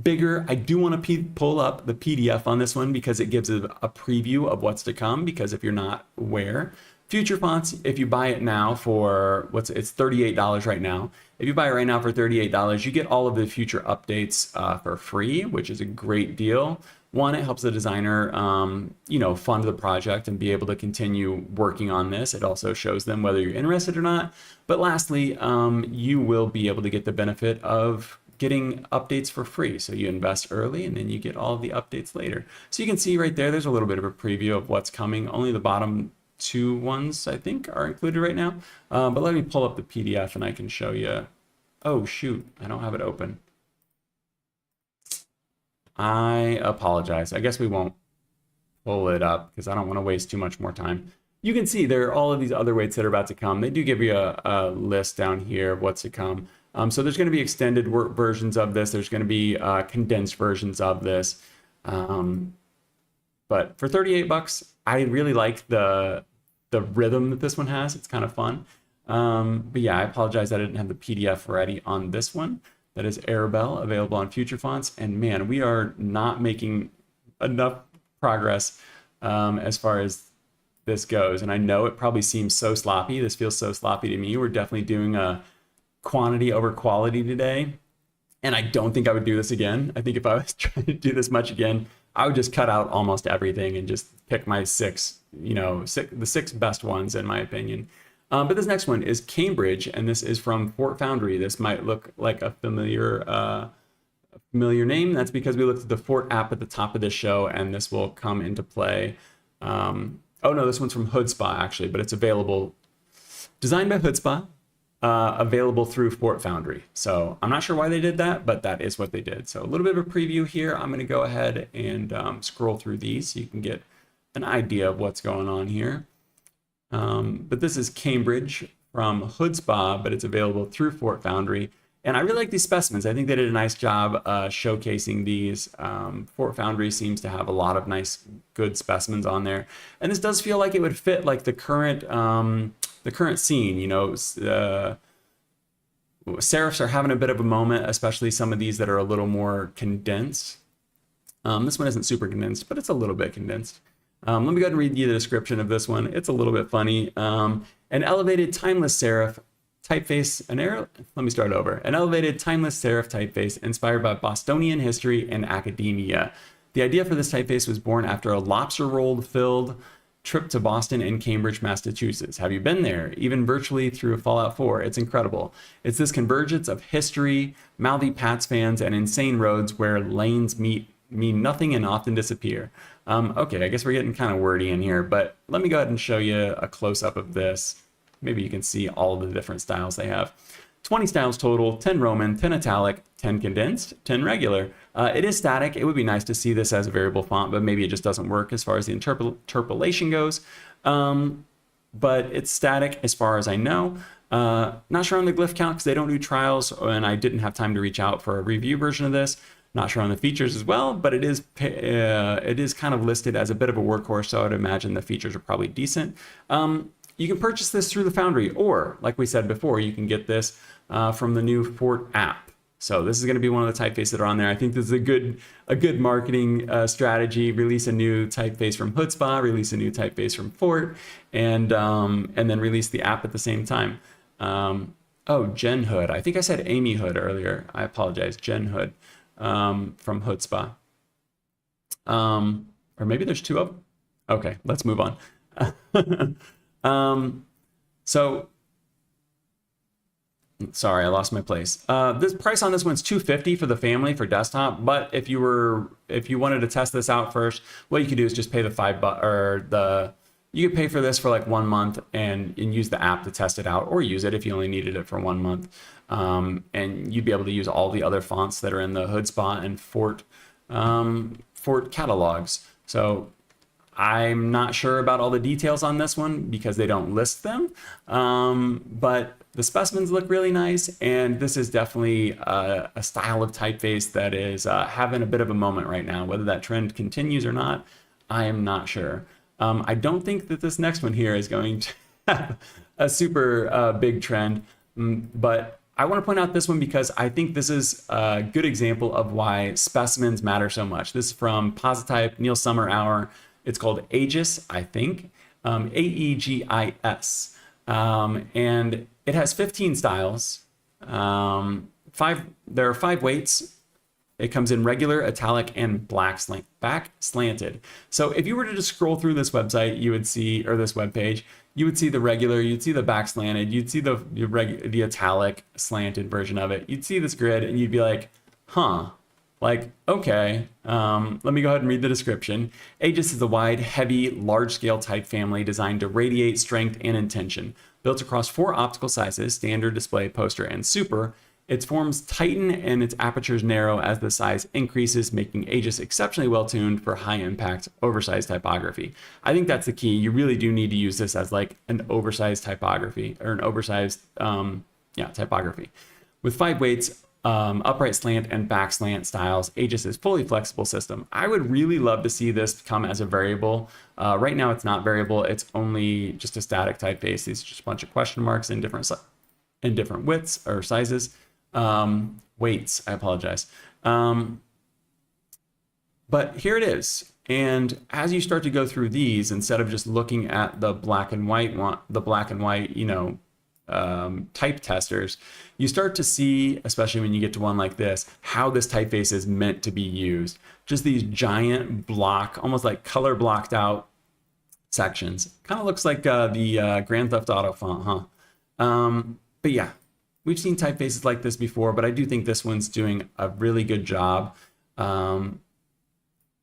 bigger. I do want to pull up the PDF on this one because it gives a preview of what's to come. Because if you're not aware, Future Fonts, if you buy it now for it's $38 right now. If you buy it right now for $38, you get all of the future updates for free, which is a great deal. One, it helps the designer, fund the project and be able to continue working on this. It also shows them whether you're interested or not. But lastly, you will be able to get the benefit of getting updates for free. So you invest early and then you get all of the updates later. So you can see right there's a little bit of a preview of what's coming. Only the bottom 2 ones, I think, are included right now. But let me pull up the PDF and I can show you. Oh, shoot. I don't have it open. I apologize. I guess we won't pull it up because I don't want to waste too much more time. You can see there are all of these other weights that are about to come. They do give you a list down here of what's to come. So there's going to be extended versions of this. There's going to be condensed versions of this. But for $38, I really like the rhythm that this one has. It's kind of fun. But yeah, I apologize I didn't have the PDF ready on this one. That is Arrabal, available on Future Fonts. And man, we are not making enough progress as far as this goes. And I know it probably seems so sloppy. This feels so sloppy to me. We're definitely doing a quantity over quality today. And I don't think I would do this again. I think if I was trying to do this much again, I would just cut out almost everything and just pick my the 6 best ones in my opinion. But this next one is Cambridge, and this is from Foundry. This might look like a familiar name. That's because we looked at the Fort app at the top of this show, and this will come into play. Oh no, this one's from Hoodspa actually, but it's available, designed by Hoodspa, available through Foundry. So I'm not sure why they did that, but that is what they did. So a little bit of a preview here. I'm going to go ahead and scroll through these so you can get an idea of what's going on here. But this is Cambridge from Hoodspa, but it's available through Foundry. And I really like these specimens. I think they did a nice job showcasing these. Foundry seems to have a lot of nice, good specimens on there. And this does feel like it would fit like the current scene. Serifs are having a bit of a moment, especially some of these that are a little more condensed. This one isn't super condensed, but it's a little bit condensed. Let me go ahead and read you the description of this one. It's a little bit funny. An elevated timeless serif typeface, let me start over. An elevated timeless serif typeface inspired by Bostonian history and academia. The idea for this typeface was born after a lobster roll filled trip to Boston and Cambridge, Massachusetts. Have you been there? Even virtually through Fallout 4. It's incredible. It's this convergence of history, mouthy Pats fans, and insane roads where lanes mean nothing and often disappear. Okay, I guess we're getting kind of wordy in here, but let me go ahead and show you a close-up of this. Maybe you can see all the different styles they have. 20 styles total, 10 Roman, 10 italic, 10 condensed, 10 regular. It is static. It would be nice to see this as a variable font, but maybe it just doesn't work as far as the interpolation goes. But it's static as far as I know. Not sure on the glyph count because they don't do trials, and I didn't have time to reach out for a review version of this. Not sure on the features as well, but it is kind of listed as a bit of a workhorse, so I would imagine the features are probably decent. You can purchase this through the Foundry, or like we said before, you can get this from the new Fort app. So this is going to be one of the typefaces that are on there. I think this is a good marketing strategy. Release a new typeface from Hoodspa, release a new typeface from Fort, and then release the app at the same time. Oh, Jen Hood. I think I said Amy Hood earlier. I apologize. Jen Hood from Hoodspa. Or maybe there's two of them. Okay, let's move on. So, sorry, I lost my place. This price on this one's $250 for the family for desktop. But if you wanted to test this out first, what you could do is just pay the you could pay for this for like 1 month and use the app to test it out, or use it if you only needed it for 1 month. And you'd be able to use all the other fonts that are in the Hoodspa and Fort catalogs. So I'm not sure about all the details on this one because they don't list them, but the specimens look really nice, and this is definitely a style of typeface that is having a bit of a moment right now. Whether that trend continues or not, I am not sure. I don't think that this next one here is going to have a super big trend, but I want to point out this one because I think this is a good example of why specimens matter so much. This is from Positype, Neil Summer Hour. It's called Aegis, I think, Aegis. And it has 15 styles. There are 5 weights. It comes in regular, italic, and back slanted. So if you were to just scroll through this website, you would see, or this web page, you would see the regular, you'd see the back slanted, you'd see the italic slanted version of it. You'd see this grid and you'd be like, huh, like, okay, let me go ahead and read the description. Aegis is a wide, heavy, large-scale type family designed to radiate strength and intention. Built across 4 optical sizes, standard, display, poster, and super, its forms tighten and its apertures narrow as the size increases, making Aegis exceptionally well-tuned for high-impact, oversized typography. I think that's the key. You really do need to use this as like an oversized typography, or an oversized, typography. With 5 weights, upright slant and back slant styles, Aegis is fully flexible system. I would really love to see this come as a variable. Right now it's not variable. It's only just a static typeface. These are just a bunch of question marks in different widths or sizes. Weights, I apologize. But here it is. And as you start to go through these, instead of just looking at the black and white type testers, you start to see, especially when you get to one like this, how this typeface is meant to be used. Just these giant block, almost like color blocked out sections. Kind of looks like the Grand Theft Auto font, huh? But yeah, we've seen typefaces like this before, but I do think this one's doing a really good job.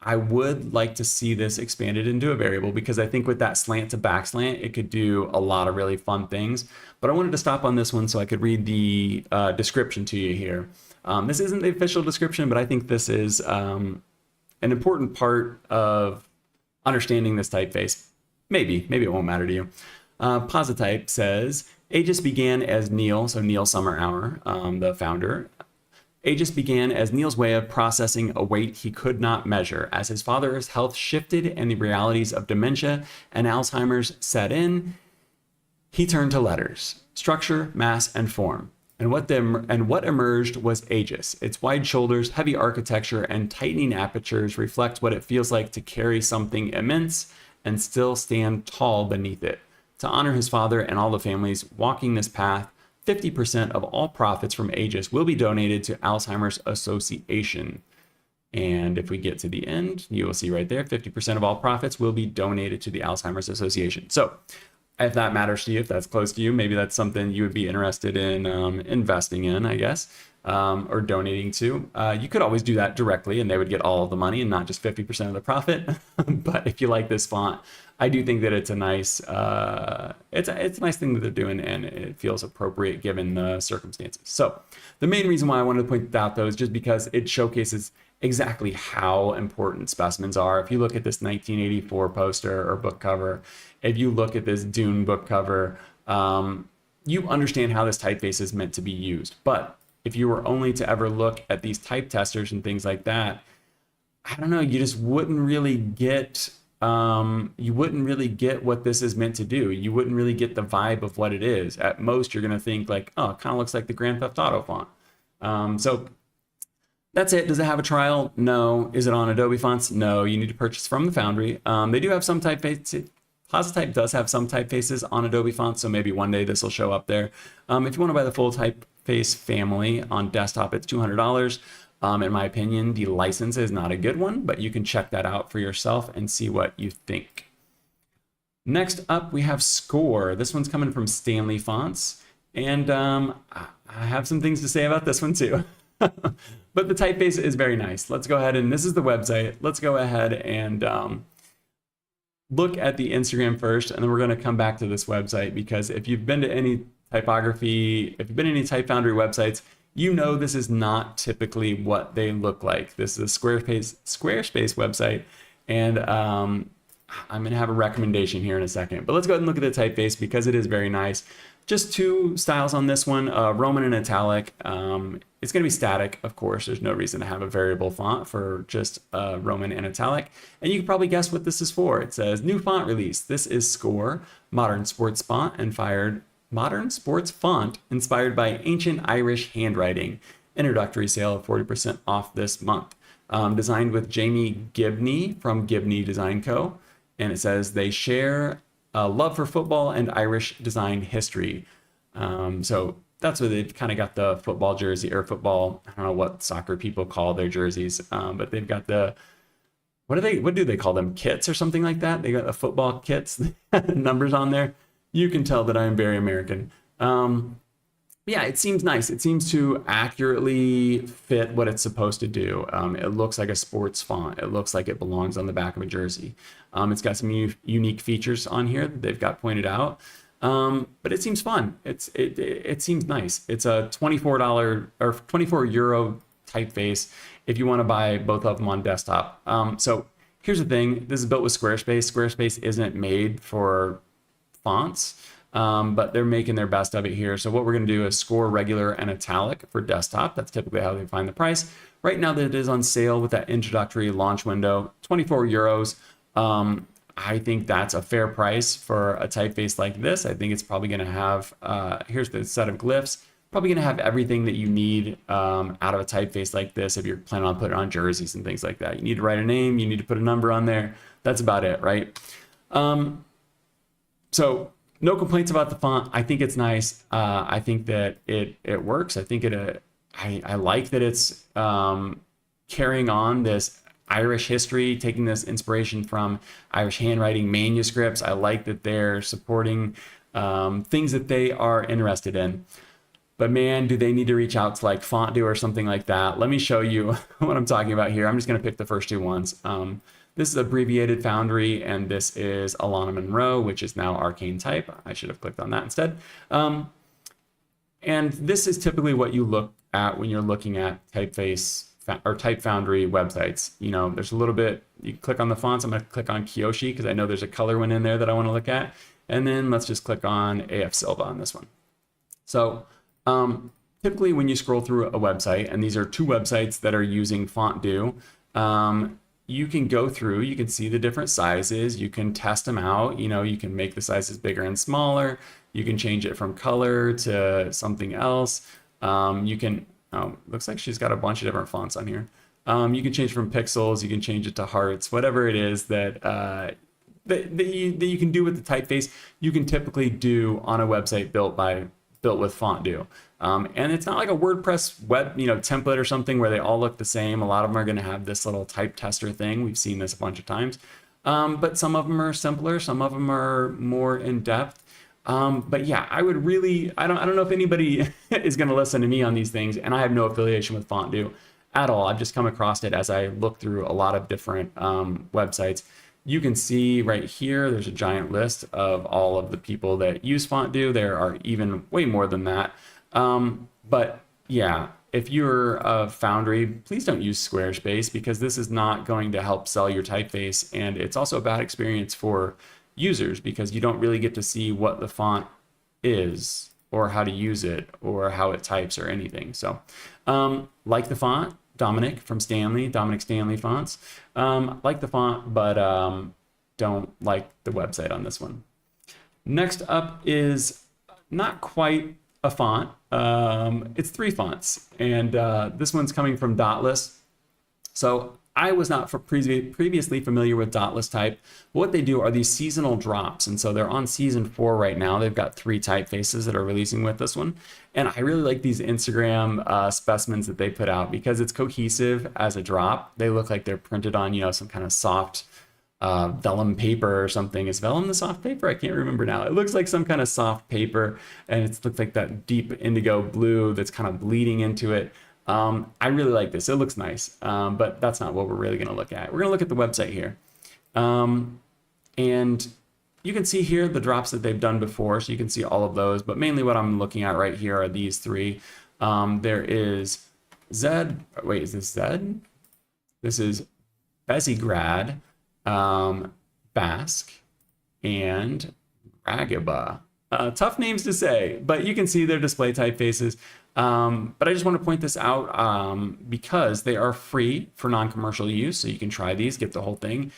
I would like to see this expanded into a variable because I think with that slant to back slant, it could do a lot of really fun things. But I wanted to stop on this one so I could read the description to you here. This isn't the official description, but I think this is an important part of understanding this typeface. Maybe it won't matter to you. Positype says, Aegis began as Neil, so Neil Summer Hour, the founder. Aegis began as Neil's way of processing a weight he could not measure. As his father's health shifted and the realities of dementia and Alzheimer's set in, he turned to letters, structure, mass, and form. And what emerged was Aegis. Its wide shoulders, heavy architecture, and tightening apertures reflect what it feels like to carry something immense and still stand tall beneath it. To honor his father and all the families walking this path, 50% of all profits from Aegis will be donated to Alzheimer's Association. And if we get to the end, you will see right there, 50% of all profits will be donated to the Alzheimer's Association. So if that matters to you, if that's close to you, maybe that's something you would be interested in investing in, I guess, or donating to. You could always do that directly and they would get all of the money and not just 50% of the profit. But if you like this font, I do think that it's a nice, it's a nice thing that they're doing, and it feels appropriate given the circumstances. So the main reason why I wanted to point that out, though, is just because it showcases exactly how important specimens are. If you look at this 1984 poster or book cover, if you look at this Dune book cover, you understand how this typeface is meant to be used. But if you were only to ever look at these type testers and things like that, I don't know, you just wouldn't really get what this is meant to do. You wouldn't really get the vibe of what it is. At most, you're going to think like, oh, it kind of looks like the Grand Theft Auto font. So that's it. Does it have a trial? No. Is it on Adobe fonts? No. You need to purchase from the Foundry. They do have some typefaces Positype does have some typefaces on Adobe fonts, so maybe one day this will show up there. If you want to buy the full typeface family on desktop, it's $200. In my opinion, the license is not a good one, but you can check that out for yourself and see what you think. Next up, we have Scor. This one's coming from Stanley Fonts, and I have some things to say about this one too. But the typeface is very nice. Let's go ahead and this is the website. Let's go ahead and look at the Instagram first, and then we're going to come back to this website, because if you've been to any typography, if you've been to any Type Foundry websites, you know this is not typically what they look like. This is a Squarespace website, and I'm going to have a recommendation here in a second. But let's go ahead and look at the typeface because it is very nice. Just two styles on this one, Roman and italic. It's going to be static, of course. There's no reason to have a variable font for just Roman and italic. And you can probably guess what this is for. It says new font release. This is Scor, modern sports font inspired by ancient Irish handwriting. Introductory sale of 40% off this month. Designed with Jamie Gibney from Gibney Design Co. And it says they share a love for football and Irish design history. So that's where they've kind of got the football jersey, or football, I don't know what soccer people call their jerseys, but they've got the, what do they call them? Kits or something like that? They got the football kits, numbers on there. You can tell that I am very American. Yeah, it seems nice. It seems to accurately fit what it's supposed to do. It looks like a sports font. It looks like it belongs on the back of a jersey. It's got some unique features on here that they've got pointed out. But it seems fun. It seems nice. It's a $24 or €24 typeface if you want to buy both of them on desktop. So here's the thing. This is built with Squarespace. Squarespace isn't made for fonts. But they're making their best of it here. So what we're going to do is Scor regular and italic for desktop. That's typically how they find the price. Right now that it is on sale with that introductory launch window, €24. I think that's a fair price for a typeface like this. I think it's probably going to have, here's the set of glyphs, probably going to have everything that you need out of a typeface like this if you're planning on putting it on jerseys and things like that. You need to write a name, you need to put a number on there. That's about it, right? So no complaints about the font. I think it's nice. I think that it works. I think I like that it's carrying on this Irish history, taking this inspiration from Irish handwriting manuscripts. I like that they're supporting things that they are interested in. But man, do they need to reach out to like Fontdo or something like that. Let me show you what I'm talking about here. I'm just going to pick the first two ones. This is abbreviated Foundry, and this is Alana Monroe, which is now Arcane Type. I should have clicked on that instead. And this is typically what you look at when you're looking at typeface or Type Foundry websites. You know, there's a little bit, you click on the fonts. I'm going to click on Kyoshi because I know there's a color one in there that I want to look at. And then let's just click on AF Silva on this one. So typically when you scroll through a website, and these are two websites that are using Fontdo, you can go through, you can see the different sizes, you can test them out, you know, you can make the sizes bigger and smaller, you can change it from color to something else. You can, looks like she's got a bunch of different fonts on here. You can change from pixels, you can change it to hearts, whatever it is that, that you can do with the typeface, you can typically do on a website built with Fontdo. And it's not like a WordPress web, template or something where they all look the same. A lot of them are going to have this little type tester thing. We've seen this a bunch of times. But some of them are simpler. Some of them are more in depth. But yeah, I would really, I don't know if anybody is going to listen to me on these things, and I have no affiliation with Fontdo at all. I've just come across it as I look through a lot of different websites. You can see right here, there's a giant list of all of the people that use Fontdo. There are even way more than that. But yeah, if you're a Foundry, please don't use Squarespace, because this is not going to help sell your typeface. And it's also a bad experience for users because you don't really get to see what the font is or how to use it or how it types or anything. So like the font, Dominic from Stanley, Dominic Stanley Fonts. Like the font, but don't like the website on this one. Next up is not quite a font. It's three fonts, and this one's coming from Dotless. So I was not previously familiar with Dotless type. What they do are these seasonal drops, and so they're on season 4 right now. They've got 3 typefaces that are releasing with this one, and I really like these Instagram specimens that they put out because it's cohesive as a drop. They look like they're printed on, you know, some kind of soft vellum paper or something. Is vellum the soft paper? I can't remember now. It looks like some kind of soft paper, and it looks like that deep indigo blue that's kind of bleeding into it. I really like this. It looks nice, but that's not what we're really going to look at. We're going to look at the website here. And you can see here the drops that they've done before, so you can see all of those. But mainly what I'm looking at right here are these 3. There is Zed. Wait, is this Zed? This is Bezigrad, Basque, and Ragaba. Tough names to say, but you can see their display typefaces. But I just want to point this out because they are free for non-commercial use, so you can try these, get the whole thing.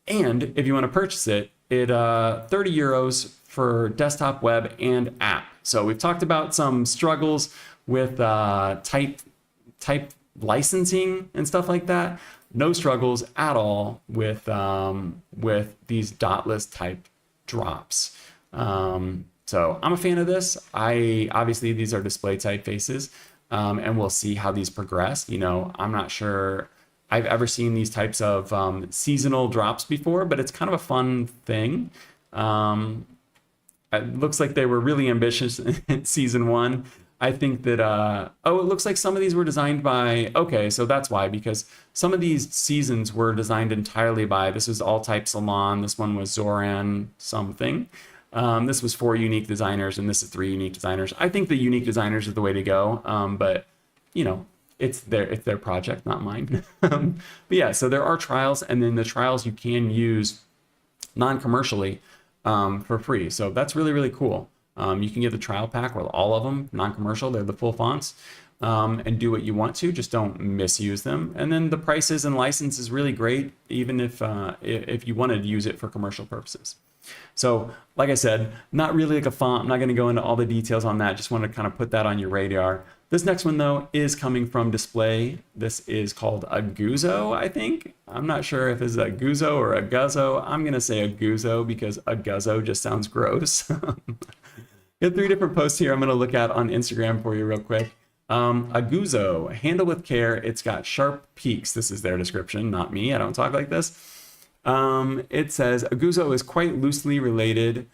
And if you want to purchase it, 30 euros for desktop, web, and app. So we've talked about some struggles with type licensing and stuff like that. No struggles at all with these Dotless type drops. So I'm a fan of this. Obviously these are display typefaces, and we'll see how these progress. You know, I'm not sure I've ever seen these types of seasonal drops before, but it's kind of a fun thing. It looks like they were really ambitious in season 1. I think that, oh, it looks like some of these were designed by, okay, so that's why, because some of these seasons were designed entirely by, this was All Type Salon, this one was Zoran something. This was 4 unique designers, and this is 3 unique designers. I think the unique designers is the way to go, but, you know, it's their project, not mine. But yeah, so there are trials, and then the trials you can use non-commercially for free. So that's really, really cool. You can get the trial pack with all of them, non-commercial, they're the full fonts, and do what you want to, just don't misuse them. And then the prices and license is really great, even if you wanted to use it for commercial purposes. So like I said, not really like a font. I'm not going to go into all the details on that. Just want to kind of put that on your radar. This next one, though, is coming from Display. This is called Aguzzo, I think. I'm not sure if it's Aguzzo or Aguzzo. I'm going to say Aguzzo because Aguzzo just sounds gross. Got 3 different posts here I'm going to look at on Instagram for you real quick. Aguzzo, handle with care. It's got sharp peaks. This is their description, not me. I don't talk like this. It says Aguzzo is quite loosely related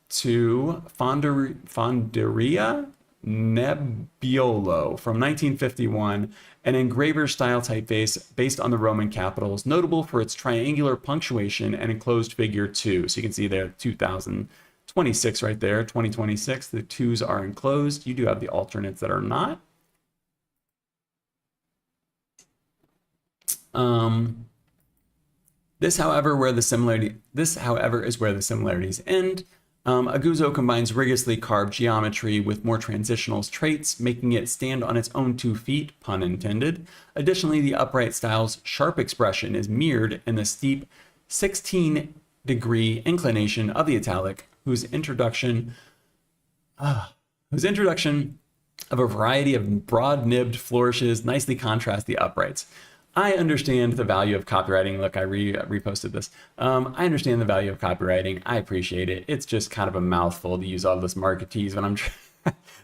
to Fonderia Nebbiolo from 1951, an engraver style typeface based on the Roman capitals, notable for its triangular punctuation and enclosed figure 2. So you can see there 2026 right there, 2026. The 2s are enclosed. You do have the alternates that are not. This, however, is where the similarities end. Aguzzo combines rigorously carved geometry with more transitional traits, making it stand on its own 2 feet, pun intended. Additionally, the upright style's sharp expression is mirrored in the steep 16-degree inclination of the italic, whose introduction of a variety of broad-nibbed flourishes nicely contrast the uprights. I understand the value of copywriting. Look, I reposted this. I understand the value of copywriting. I appreciate it. It's just kind of a mouthful to use all this marketese when I'm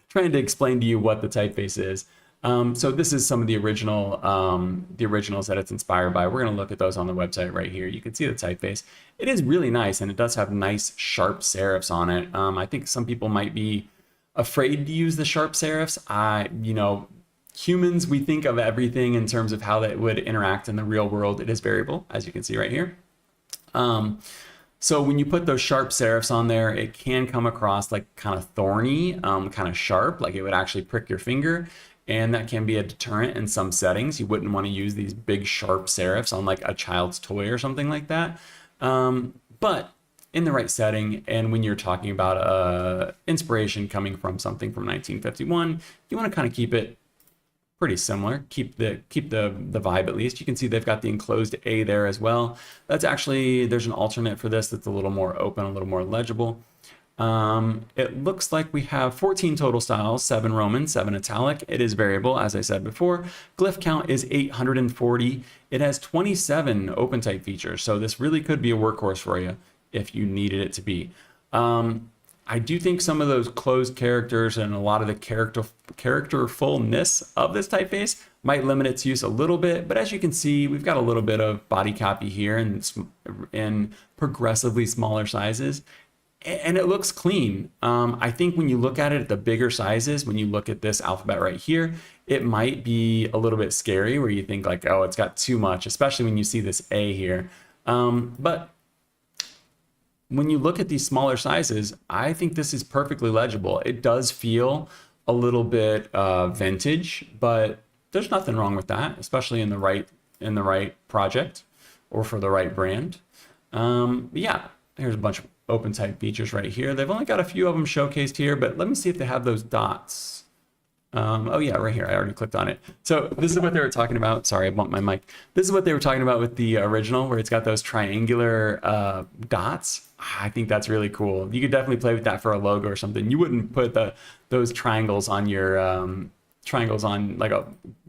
trying to explain to you what the typeface is. So this is some of the originals that it's inspired by. We're going to look at those on the website right here. You can see the typeface. It is really nice, and it does have nice sharp serifs on it. I think some people might be afraid to use the sharp serifs. Humans, we think of everything in terms of how that would interact in the real world. It is variable, as you can see right here. So when you put those sharp serifs on there, it can come across like kind of thorny, kind of sharp, like it would actually prick your finger. And that can be a deterrent in some settings. You wouldn't want to use these big sharp serifs on like a child's toy or something like that. But in the right setting, and when you're talking about inspiration coming from something from 1951, you want to kind of keep it pretty similar, keep the vibe at least. You can see they've got the enclosed A there as well. That's actually, there's an alternate for this that's a little more open, a little more legible. It looks like we have 14 total styles, 7 Roman, 7 italic. It is variable, as I said before. Glyph count is 840. It has 27 OpenType features, so this really could be a workhorse for you if you needed it to be. I do think some of those closed characters and a lot of the characterfulness of this typeface might limit its use a little bit, but as you can see, we've got a little bit of body copy here in progressively smaller sizes, and it looks clean. I think when you look at it at the bigger sizes, when you look at this alphabet right here, it might be a little bit scary where you think like, oh, it's got too much, especially when you see this A here. But when you look at these smaller sizes, I think this is perfectly legible. It does feel a little bit vintage, but there's nothing wrong with that, especially in the right project or for the right brand. Yeah, here's a bunch of OpenType features right here. They've only got a few of them showcased here, but let me see if they have those dots. Oh yeah, right here. I already clicked on it. So this is what they were talking about. Sorry, I bumped my mic. This is what they were talking about with the original, where it's got those triangular dots. I think that's really cool. You could definitely play with that for a logo or something. You wouldn't put those triangles on your like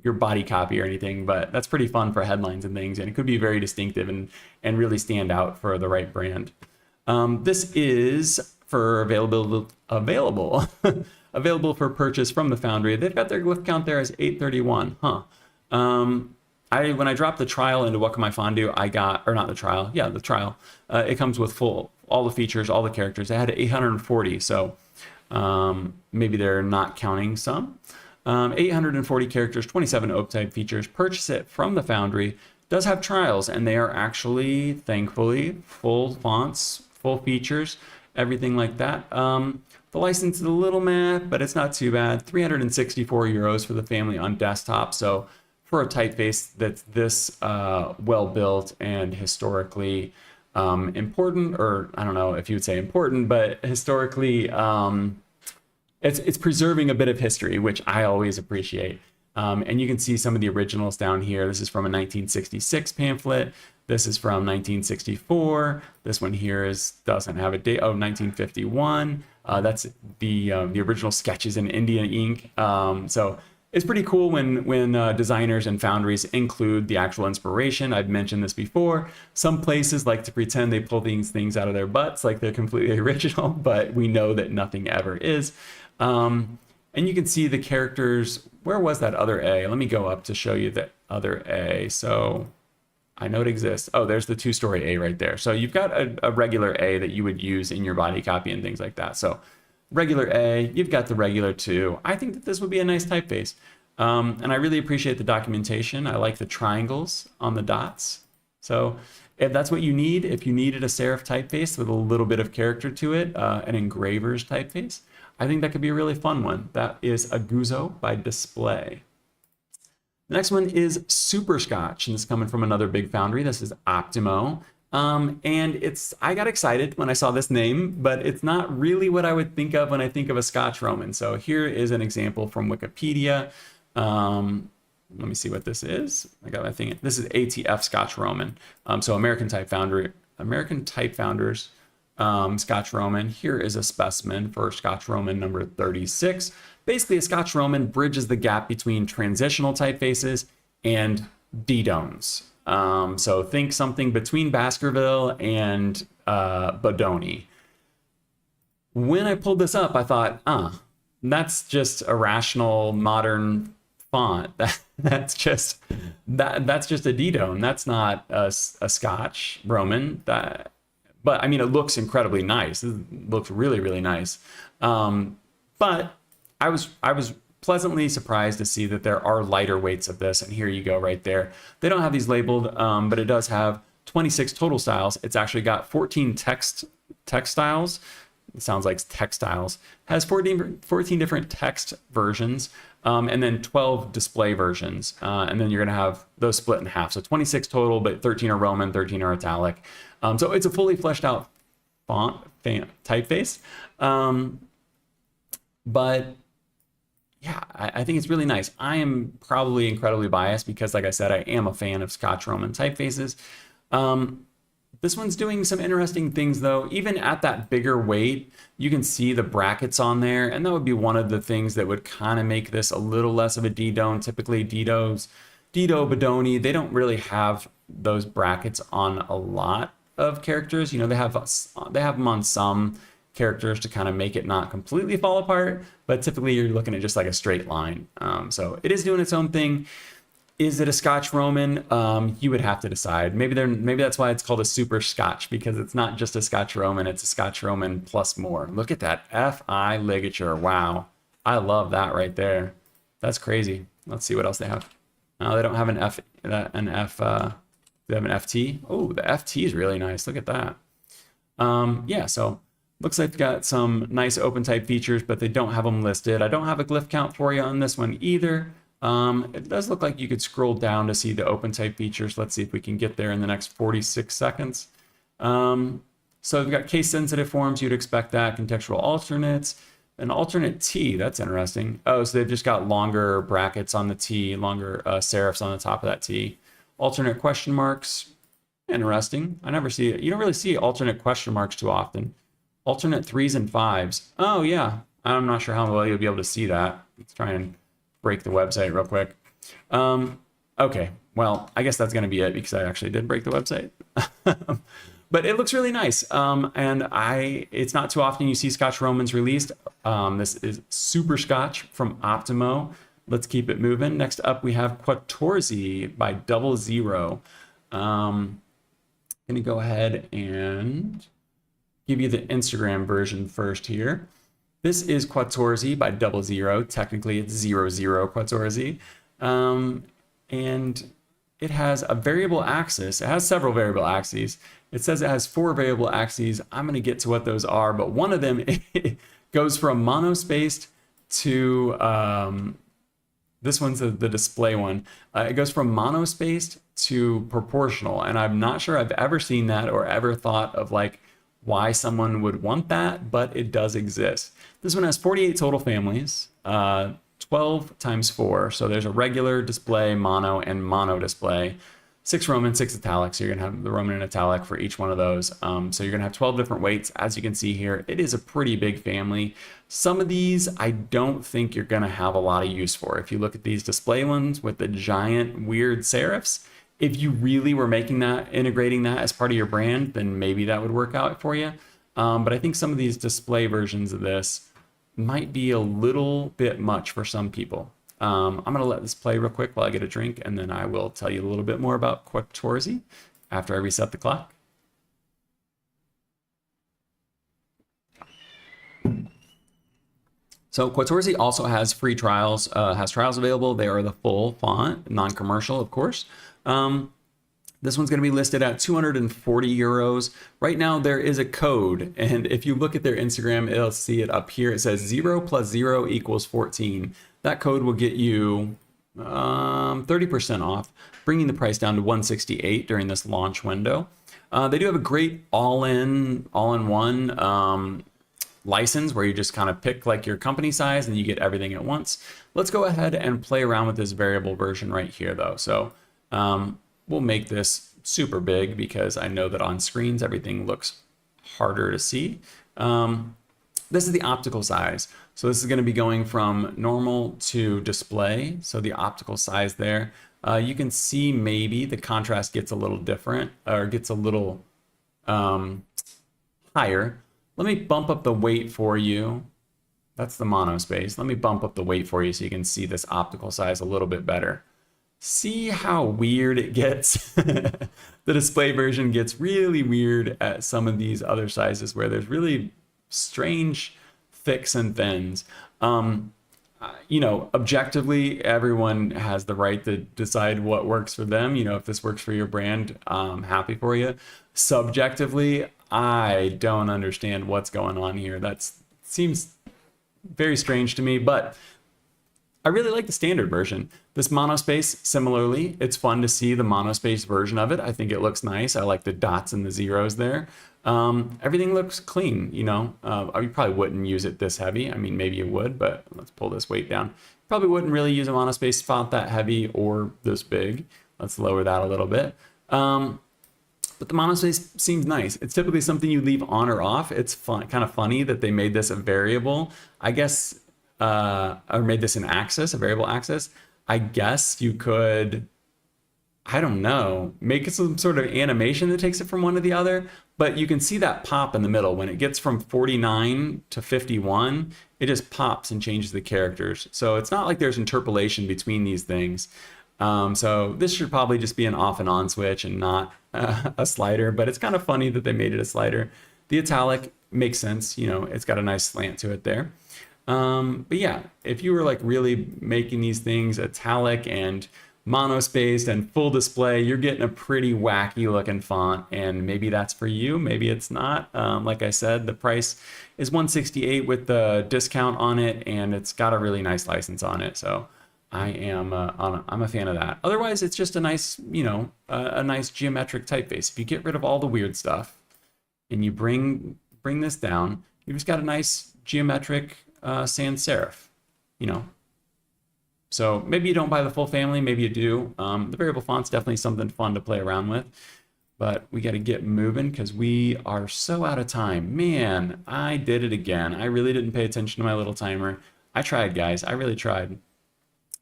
your body copy or anything, but that's pretty fun for headlines and things, and it could be very distinctive and really stand out for the right brand. This is for available for purchase from the Foundry. They've got their glyph count there as 831. When I dropped the trial into What Can I Fondue, I got, or not the trial, yeah, the trial. It comes with all the features, all the characters. They had 840, so maybe they're not counting some. 840 characters, 27 OpenType features. Purchase it from the Foundry. Does have trials, and they are actually, thankfully, full fonts, full features, everything like that. The license is a little meh, but it's not too bad. 364 euros for the family on desktop. So for a typeface that's this well built and historically important, or I don't know if you would say important, but historically it's preserving a bit of history, which I always appreciate. And you can see some of the originals down here. This is from a 1966 pamphlet. This is from 1964. This one here doesn't have a date. Oh, 1951. That's the original sketches in Indian ink. So it's pretty cool when designers and foundries include the actual inspiration. I've mentioned this before. Some places like to pretend they pull these things out of their butts like they're completely original, but we know that nothing ever is. And you can see the characters. Where was that other A? Let me go up to show you the other A. So I know it exists. Oh, there's the two-story A right there. So you've got a regular A that you would use in your body copy and things like that. So regular A, you've got the regular 2. I think that this would be a nice typeface. And I really appreciate the documentation. I like the triangles on the dots. So if that's what you need, if you needed a serif typeface with a little bit of character to it, an engraver's typeface, I think that could be a really fun one. That is Aguzzo by Displaay. The next one is SuperScotch, and this is coming from another big foundry. This is Optimo. And I got excited when I saw this name, but it's not really what I would think of when I think of a Scotch Roman. So here is an example from Wikipedia. Let me see what this is. I got my thing. This is ATF Scotch Roman. So American Type Founders, Scotch Roman. Here is a specimen for Scotch Roman number 36. Basically, a Scotch Roman bridges the gap between transitional typefaces and D-domes. So think something between Baskerville and Bodoni. When I pulled this up, I thought, that's just a rational modern font. That's just a D-dome. That's not a Scotch Roman. But I mean, it looks incredibly nice. It looks really, really nice. But I was pleasantly surprised to see that there are lighter weights of this, and here you go right there. They don't have these labeled, but it does have 26 total styles. It's actually got 14 text styles. It sounds like textiles. Has 14 different text versions, and then 12 display versions. And then you're going to have those split in half. So 26 total, but 13 are Roman, 13 are italic. So it's a fully fleshed out font typeface. But yeah, I think it's really nice. I am probably incredibly biased because, like I said, I am a fan of Scotch Roman typefaces. This one's doing some interesting things though. Even at that bigger weight, you can see the brackets on there, and that would be one of the things that would kind of make this a little less of a D-Done. Typically Dido, Bedoni, they don't really have those brackets on a lot of characters. You know, they have them on some characters to kind of make it not completely fall apart, but typically you're looking at just like a straight line. So it is doing its own thing. Is it a Scotch Roman? You would have to decide. Maybe that's why it's called a SuperScotch, because it's not just a Scotch Roman, it's a Scotch Roman plus more. Look at that FI ligature. Wow. I love that right there. That's crazy. Let's see what else they have. No, they don't have they have an FT. Oh, the FT is really nice. Look at that. Yeah, so looks like they've got some nice open type features, but they don't have them listed. I don't have a glyph count for you on this one either. It does look like you could scroll down to see the open type features. Let's see if we can get there in the next 46 seconds. So we've got case sensitive forms. You'd expect that. Contextual alternates. An alternate T, that's interesting. Oh, so they've just got longer brackets on the T, longer serifs on the top of that T. Alternate question marks, interesting. I never see it. You don't really see alternate question marks too often. Alternate 3s and 5s. Oh yeah, I'm not sure how well you'll be able to see that. Let's try and break the website real quick. Okay, well, I guess that's gonna be it because I actually did break the website. But it looks really nice, and it's not too often you see Scotch Romans released. This is SuperScotch from Optimo. Let's keep it moving. Next up, we have Quatorze by 00. Gonna go ahead and give you the Instagram version first here. This is Quatorze by 00. Technically, it's 00 Quatorze. And it has a variable axis. It has several variable axes. It says it has 4 variable axes. I'm going to get to what those are, but one of them goes from monospaced to, this one's the display one. It goes from monospaced to proportional, and I'm not sure I've ever seen that or ever thought of like why someone would want that, but it does exist. This one has 48 total families, 12 times 4. So there's a regular, display, mono, and mono display. 6 Roman, 6 italic. So you're gonna have the Roman and italic for each one of those. So you're gonna have 12 different weights. As you can see here, it is a pretty big family. Some of these I don't think you're gonna have a lot of use for. If you look at these display ones with the giant weird serifs, if you really were making that, integrating that as part of your brand, then maybe that would work out for you. But I think some of these display versions of this might be a little bit much for some people. I'm going to let this play real quick while I get a drink, and then I will tell you a little bit more about Quatorze after I reset the clock. So Quatorze also has free trials, has trials available. They are the full font, non-commercial, of course. This one's going to be listed at 240 euros. Right now, there is a code, and if you look at their Instagram, it'll see it up here. It says 0 plus 0 equals 14. That code will get you 30% off, bringing the price down to 168 during this launch window. They do have a great all-in-one license where you just kind of pick like your company size and you get everything at once. Let's go ahead and play around with this variable version right here, though. So we'll make this super big because I know that on screens everything looks harder to see. This is the optical size. So this is going to be going from normal to display. So the optical size there, you can see maybe the contrast gets a little different or gets a little higher. Let me bump up the weight for you. That's the monospace. Let me bump up the weight for you so you can see this optical size a little bit better. See how weird it gets? The display version gets really weird at some of these other sizes where there's really strange thicks and thins. You know, objectively, everyone has the right to decide what works for them. You know, if this works for your brand, I'm happy for you. Subjectively, I don't understand what's going on here. That seems very strange to me, but I really like the standard version. This monospace, similarly, it's fun to see the monospace version of it. I think it looks nice. I like the dots and the zeros there. Everything looks clean, you know. You probably wouldn't use it this heavy. I mean, maybe you would, but let's pull this weight down. Probably wouldn't really use a monospace font that heavy or this big. Let's lower that a little bit. but the monospace seems nice. It's typically something you leave on or off. It's fun, kind of funny that they made this a variable, I guess, or made this an axis, a variable axis. I guess you could, I don't know, make it some sort of animation that takes it from one to the other, but you can see that pop in the middle. When it gets from 49 to 51, it just pops and changes the characters. So it's not like there's interpolation between these things. So this should probably just be an off and on switch and not a slider, but it's kind of funny that they made it a slider. The italic makes sense, you know, it's got a nice slant to it there. But yeah, if you were like really making these things italic and monospaced and full display, you're getting a pretty wacky looking font, and maybe that's for you, maybe it's not. Like I said, the price is $168 with the discount on it, and it's got a really nice license on it. So I'm a fan of that. Otherwise, it's just a nice, you know, a nice geometric typeface. If you get rid of all the weird stuff and you bring this down, you just got a nice geometric sans serif, you know. So maybe you don't buy the full family, maybe you do. The variable font's definitely something fun to play around with, but we got to get moving because we are so out of time. Man, I did it again. I really didn't pay attention to my little timer. I tried, guys. I really tried.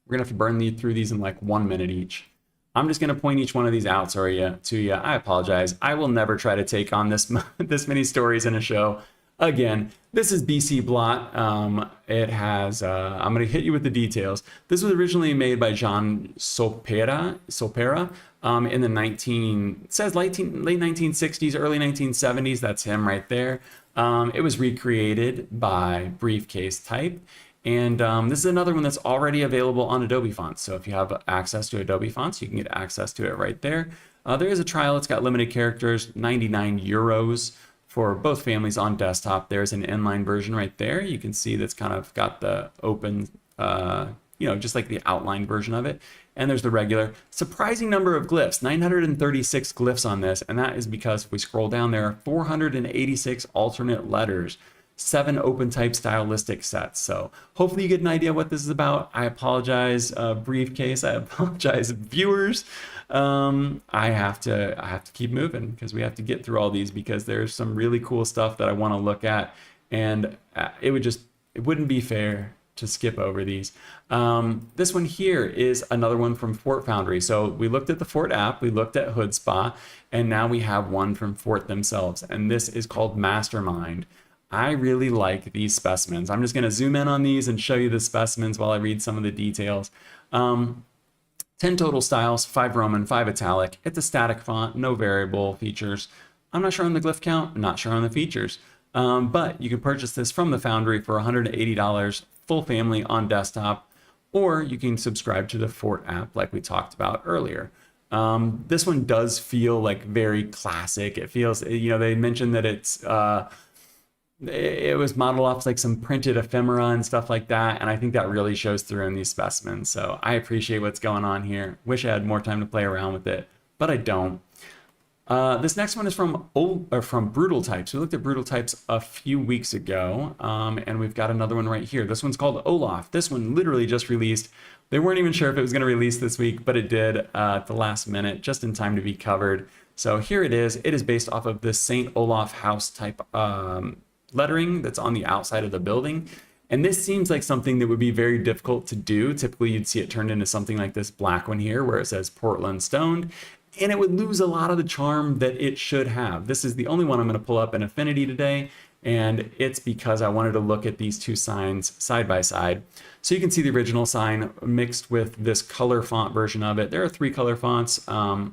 We're gonna have to burn through these in like 1 minute each. I'm just gonna point each one of these out to you. I apologize. I will never try to take on this this many stories in a show again. This is BC Blot. It has, I'm gonna hit you with the details. This was originally made by John Sopera in the it says late 1960s, early 1970s. That's him right there. It was recreated by Briefcase Type. And this is another one that's already available on Adobe Fonts. So if you have access to Adobe Fonts, you can get access to it right there. There is a trial. It's got limited characters, 99 euros for both families on desktop. There's an inline version right there. You can see that's kind of got the open, you know, just like the outline version of it. And there's the regular. Surprising number of glyphs, 936 glyphs on this. And that is because if we scroll down, there are 486 alternate letters, 7 open type stylistic sets. So hopefully you get an idea what this is about. I apologize, Briefcase. I apologize, viewers. I have to keep moving because we have to get through all these because there's some really cool stuff that I want to look at, and it wouldn't be fair to skip over these. This one here is another one from Fort Foundry. So we looked at the Fort app, we looked at Hood Spa, and now we have one from Fort themselves, and this is called Mastermind. I really like these specimens. I'm just going to zoom in on these and show you the specimens while I read some of the details. 10 total styles, 5 Roman, 5 italic. It's a static font, no variable features. I'm not sure on the glyph count, not sure on the features. But you can purchase this from the Foundry for $180, full family on desktop, or you can subscribe to the Fort app like we talked about earlier. This one does feel like very classic. It feels, you know, they mentioned that it was modeled off like some printed ephemera and stuff like that, and I think that really shows through in these specimens. So I appreciate what's going on here. Wish I had more time to play around with it, but I don't. This next one is from Brutal Types. We looked at Brutal Types a few weeks ago, and we've got another one right here. This one's called Olaf. This one literally just released. They weren't even sure if it was going to release this week, but it did at the last minute, just in time to be covered. So here it is. It is based off of this St. Olaf house type lettering that's on the outside of the building. And this seems like something that would be very difficult to do. Typically, you'd see it turned into something like this black one here where it says Portland Stoned, and it would lose a lot of the charm that it should have. This is the only one I'm going to pull up in Affinity today, and it's because I wanted to look at these two signs side by side. So you can see the original sign mixed with this color font version of it. There are 3 color fonts, 3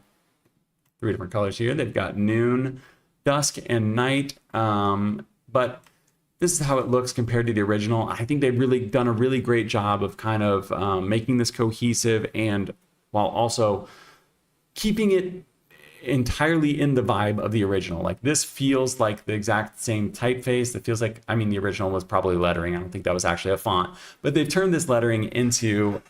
different colors here. They've got noon, dusk, and night. But this is how it looks compared to the original. I think they've really done a really great job of kind of making this cohesive, and while also keeping it entirely in the vibe of the original. Like this feels like the exact same typeface. It feels like, I mean, the original was probably lettering. I don't think that was actually a font, but they've turned this lettering into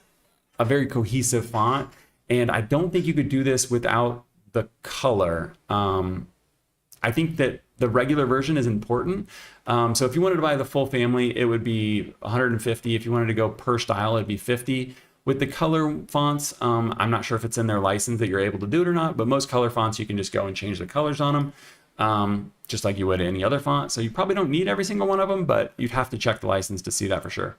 a very cohesive font. And I don't think you could do this without the color. I think that the regular version is important. So if you wanted to buy the full family, it would be $150. If you wanted to go per style, it'd be $50. With the color fonts, I'm not sure if it's in their license that you're able to do it or not, but most color fonts, you can just go and change the colors on them, just like you would any other font. So you probably don't need every single one of them, but you'd have to check the license to see that for sure.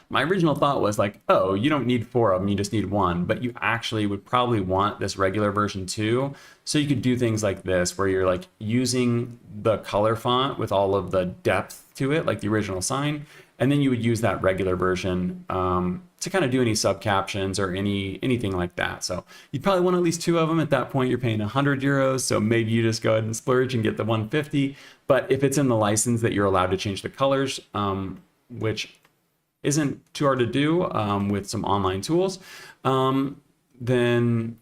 My original thought was like, oh, you don't need 4 of them, you just need 1, but you actually would probably want this regular version too. So you could do things like this, where you're like using the color font with all of the depth to it, like the original sign, and then you would use that regular version to kind of do any sub captions or anything like that. So you'd probably want at least 2 of them. At that point, you're paying 100 euros. So maybe you just go ahead and splurge and get the 150. But if it's in the license that you're allowed to change the colors, which isn't too hard to do with some online tools, then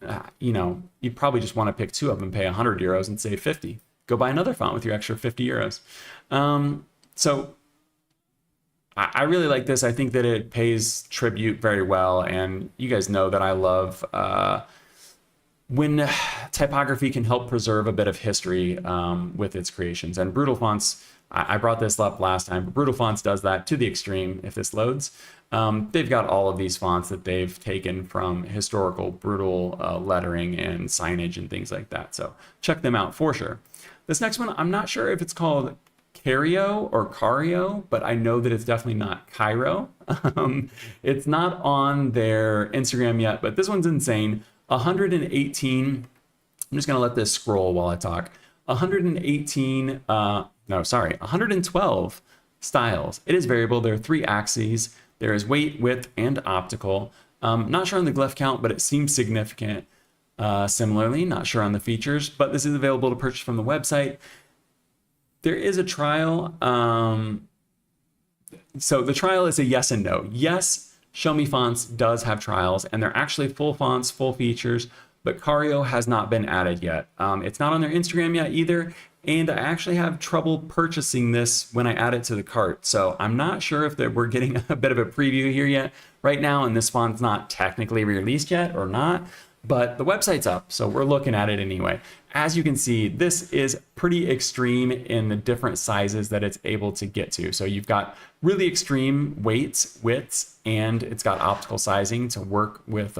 you probably just want to pick 2 of them, pay 100 euros and save 50. Go buy another font with your extra 50 euros. So I really like this. I think that it pays tribute very well, and you guys know that I love when typography can help preserve a bit of history with its creations. And Brutal Fonts, I brought this up last time, but Brutal Fonts does that to the extreme if this loads. They've got all of these fonts that they've taken from historical Brutal lettering and signage and things like that. So check them out for sure. This next one, I'm not sure if it's called Cario or Cario, but I know that it's definitely not Cairo. It's not on their Instagram yet, but this one's insane. 118, I'm just gonna let this scroll while I talk. 112 styles. It is variable. There are 3 axes. There is weight, width, and optical. Not sure on the glyph count, but it seems significant. Similarly, not sure on the features, but this is available to purchase from the website. There is a trial. So the trial is a yes and no. Yes, Show Me Fonts does have trials, and they're actually full fonts, full features, but Cario has not been added yet. It's not on their Instagram yet either, and I actually have trouble purchasing this when I add it to the cart. So I'm not sure if we're getting a bit of a preview here yet right now, and this font's not technically released yet or not, but the website's up, so we're looking at it anyway. As you can see, this is pretty extreme in the different sizes that it's able to get to. So you've got really extreme weights, widths, and it's got optical sizing to work with,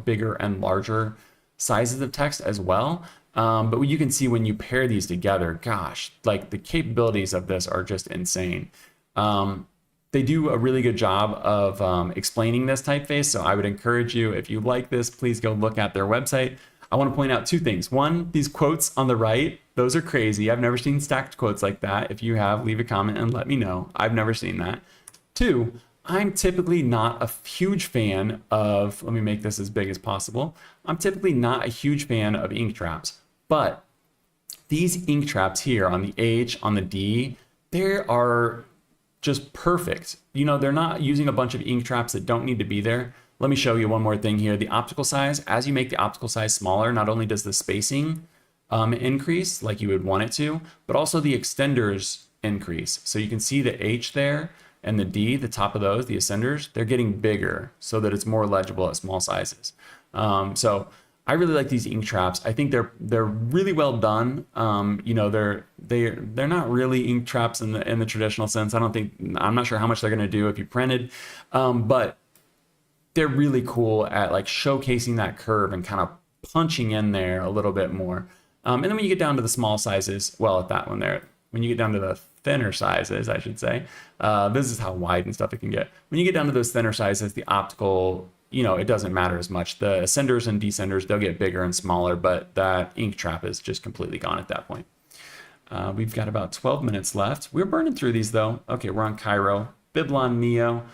bigger and larger sizes of text as well. But what you can see when you pair these together, gosh, like the capabilities of this are just insane. They do a really good job of explaining this typeface. So I would encourage you, if you like this, please go look at their website. I want to point out 2 things. One, these quotes on the right, those are crazy. I've never seen stacked quotes like that. If you have, leave a comment and let me know. I've never seen that. 2, I'm typically not a huge fan of, let me make this as big as possible. I'm typically not a huge fan of ink traps, but these ink traps here on the H, on the D, they are just perfect. They're not using a bunch of ink traps that don't need to be there. Let me show you one more thing here. The optical size, as you make the optical size smaller, not only does the spacing increase like you would want it to, but also the extenders increase. So you can see the H there and the D, the top of those, the ascenders, they're getting bigger so that it's more legible at small sizes. So I really like these ink traps. I think they're really well done. They're not really ink traps in the traditional sense. I'm not sure how much they're going to do if you printed, but they're really cool at like showcasing that curve and kind of punching in there a little bit more. And then when you get down to the small sizes, well, at that one there, when you get down to the thinner sizes, I should say, this is how wide and stuff it can get. When you get down to those thinner sizes, the optical, it doesn't matter as much. The ascenders and descenders, they'll get bigger and smaller, but that ink trap is just completely gone at that point. We've got about 12 minutes left. We're burning through these though. Okay, we're on Cairo. Biblon Neo.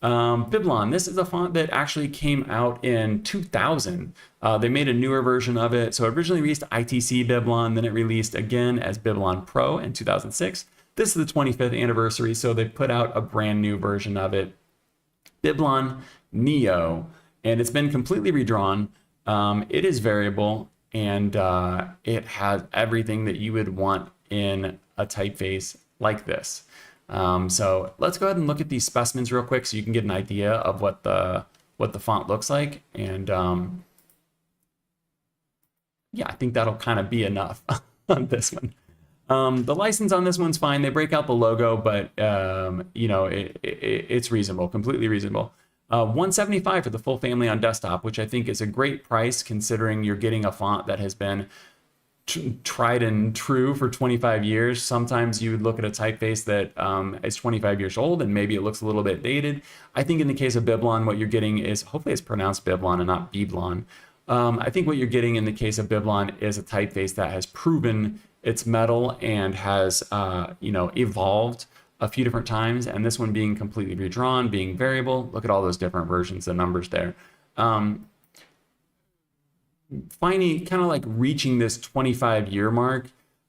Biblon, this is a font that actually came out in 2000. They made a newer version of it. So it originally released ITC Biblon, then it released again as Biblon Pro in 2006. This is the 25th anniversary, so they put out a brand new version of it, Biblon Neo, and it's been completely redrawn. It is variable, and it has everything that you would want in a typeface like this. So let's go ahead and look at these specimens real quick so you can get an idea of what the font looks like. And yeah, I think that'll kind of be enough on this one. The license on this one's fine. They break out the logo, but it's reasonable, completely reasonable. $175 for the full family on desktop, which I think is a great price considering you're getting a font that has been tried and true for 25 years. Sometimes you would look at a typeface that is 25 years old and maybe it looks a little bit dated. I think in the case of Biblon, what you're getting is, hopefully it's pronounced Biblon and not Biblon. I think what you're getting in the case of Biblon is a typeface that has proven its mettle and has, evolved a few different times. And this one being completely redrawn, being variable. Look at all those different versions of numbers there. Finally, kind of like reaching this 25-year mark,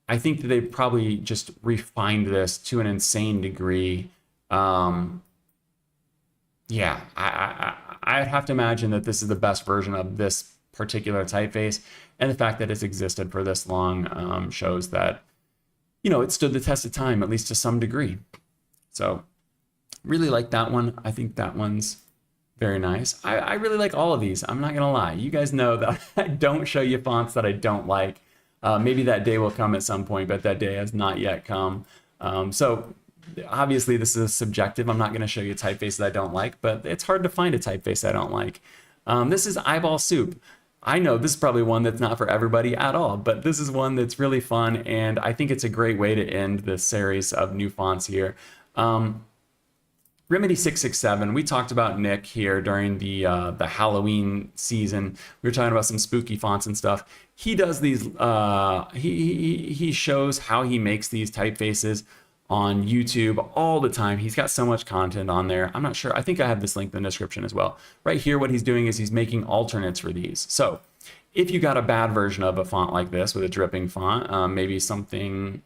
I think that they've probably just refined this to an insane degree. Yeah, I'd have to imagine that this is the best version of this particular typeface, and the fact that it's existed for this long shows that, it stood the test of time, at least to some degree. So really like that one. I think that one's very nice. I really like all of these. I'm not gonna lie. You guys know that I don't show you fonts that I don't like. Maybe that day will come at some point, but that day has not yet come. So obviously this is subjective. I'm not gonna show you typefaces I don't like, but it's hard to find a typeface I don't like. This is Eyeball Soup. I know this is probably one that's not for everybody at all, but this is one that's really fun, and I think it's a great way to end this series of new fonts here. Remedy 667, we talked about Nick here during the Halloween season. We were talking about some spooky fonts and stuff. He does these, he shows how he makes these typefaces on YouTube all the time. He's got so much content on there. I'm not sure. I think I have this link in the description as well. Right here, what he's doing is he's making alternates for these. So if you got a bad version of a font like this with a dripping font, maybe something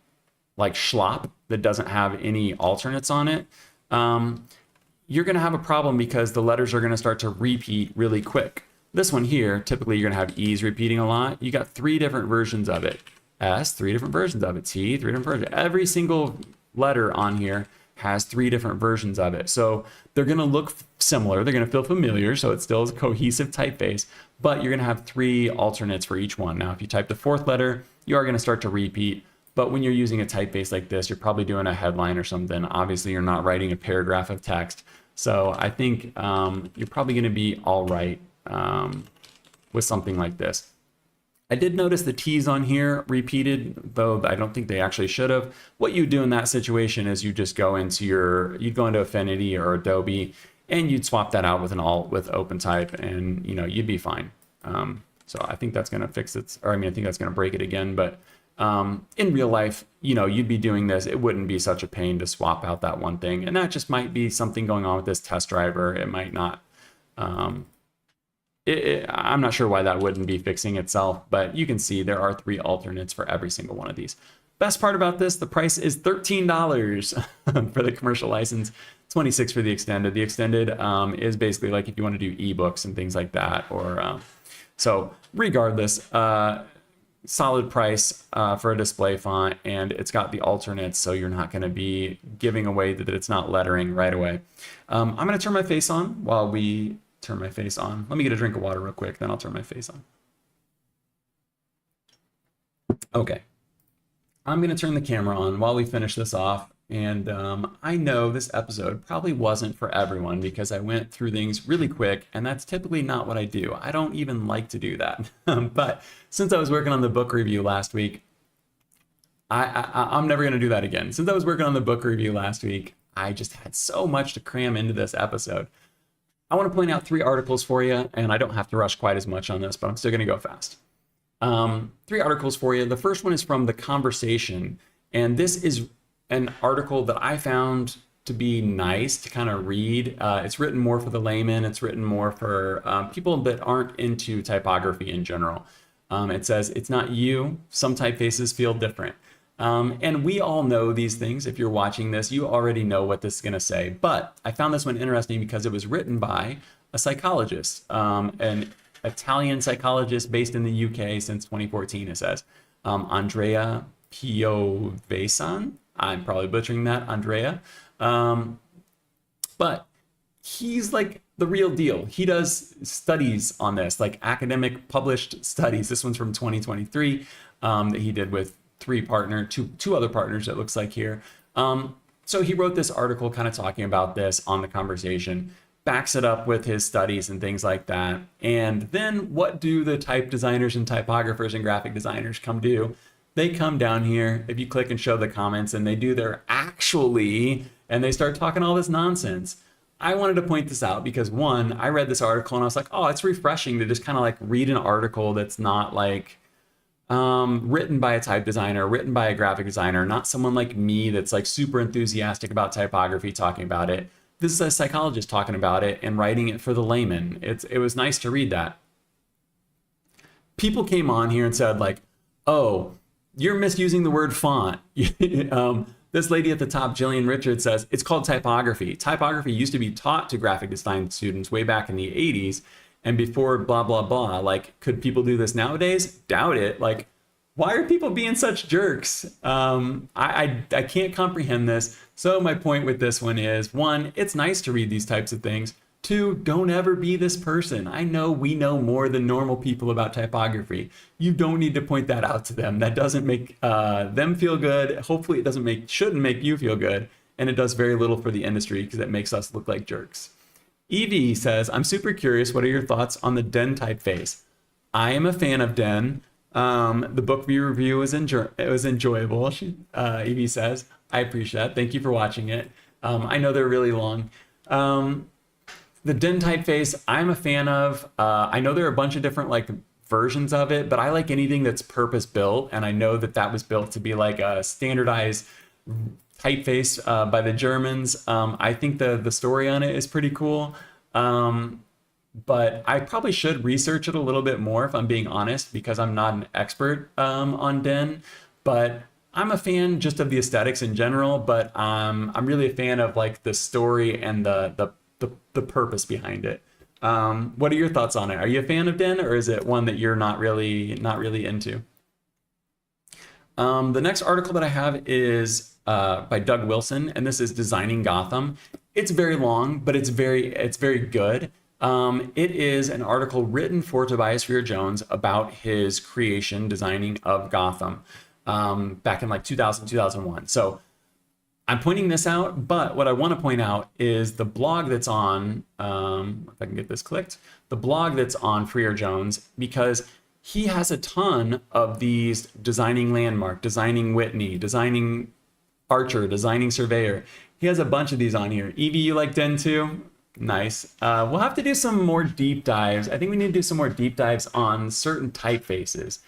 like Schlop that doesn't have any alternates on it, you're going to have a problem because the letters are going to start to repeat really quick. This one here, typically you're going to have E's repeating a lot. You got 3 different versions of it. S, 3 different versions of it. T, 3 different versions. Every single letter on here has 3 different versions of it. So they're going to look similar. They're going to feel familiar. So it still is a cohesive typeface, but you're going to have 3 alternates for each one. Now, if you type the 4th letter, you are going to start to repeat. But when you're using a typeface like this, you're probably doing a headline or something. Obviously, you're not writing a paragraph of text. So I think you're probably going to be all right with something like this. I did notice the T's on here repeated, though I don't think they actually should have. What you do in that situation is you just go into you'd go into Affinity or Adobe, and you'd swap that out with an alt with OpenType, and you'd be fine. So I think that's going to fix it, or I think that's going to break it again. But in real life, you'd be doing this. It wouldn't be such a pain to swap out that one thing, and that just might be something going on with this test driver. It might not. I'm not sure why that wouldn't be fixing itself, but you can see there are 3 alternates for every single one of these. Best part about this, the price is $13 for the commercial license, $26 for the extended. The extended is basically like if you want to do ebooks and things like that, or so regardless, solid price for a display font, and it's got the alternates, so you're not going to be giving away that it's not lettering right away. I'm going to turn my face on while we turn my face on. Let me get a drink of water real quick, then I'll turn my face on. Okay. I'm going to turn the camera on while we finish this off. And I know this episode probably wasn't for everyone because I went through things really quick, and that's typically not what I do. I don't even like to do that. But since I was working on the book review last week, I'm never going to do that again. Since I was working on the book review last week, I just had so much to cram into this episode. I want to point out 3 articles for you, and I don't have to rush quite as much on this, but I'm still going to go fast. 3 articles for you. The first one is from The Conversation, and this is an article that I found to be nice to kind of read. It's written more for the layman. It's written more for people that aren't into typography in general. It says, "It's not you. Some typefaces feel different." And we all know these things. If you're watching this, you already know what this is going to say. But I found this one interesting because it was written by a psychologist, an Italian psychologist based in the UK since 2014, it says. Andrea Piovesan. I'm probably butchering that, Andrea. But he's like the real deal. He does studies on this, like academic published studies. This one's from 2023 that he did with two other partners, it looks like here. So he wrote this article kind of talking about this on The Conversation. backs it up with his studies and things like that. And then what do the type designers and typographers and graphic designers come do? They come down here, if you click and show the comments, and they do their actually, and they start talking all this nonsense. I wanted to point this out because one, I read this article and I was like, oh, it's refreshing to just kind of like read an article that's not like written by a type designer, written by a graphic designer, not someone like me that's like super enthusiastic about typography talking about it. This is a psychologist talking about it and writing it for the layman. It was nice to read that. People came on here and said like, oh, you're misusing the word font. This lady at the top, Jillian Richards, says it's called typography. Typography used to be taught to graphic design students way back in the 80s and before blah, blah, blah. Like, could people do this nowadays? Doubt it. Like, why are people being such jerks? I can't comprehend this. So my point with this one is, one, it's nice to read these types of things. Two, don't ever be this person. I know we know more than normal people about typography. You don't need to point that out to them. That doesn't make them feel good. Hopefully it shouldn't make you feel good. And it does very little for the industry because it makes us look like jerks. Evie says, I'm super curious. What are your thoughts on the Den typeface? I am a fan of Den. The book review was enjoyable. Evie says, I appreciate that. Thank you for watching it. I know they're really long. The Den typeface, I'm a fan of. I know there are a bunch of different like versions of it, but I like anything that's purpose built. And I know that was built to be like a standardized typeface by the Germans. I think the story on it is pretty cool. But I probably should research it a little bit more if I'm being honest, because I'm not an expert on Den. But I'm a fan just of the aesthetics in general, but I'm really a fan of like the story and the purpose behind it. What are your thoughts on it? Are you a fan of Den, or is it one that you're not really into? The next article that I have is by Doug Wilson, and this is Designing Gotham. It's very long, but it's very good. It is an article written for Tobias Freer-Jones about his designing of Gotham back in like 2000, 2001. So I'm pointing this out, but what I want to point out is the blog that's on, if I can get this clicked, the blog that's on Freer-Jones, because he has a ton of these designing Landmark, designing Whitney, designing Archer, designing Surveyor. He has a bunch of these on here. Evie, you like Den too? Nice. We'll have to do some more deep dives. I think we need to do some more deep dives on certain typefaces.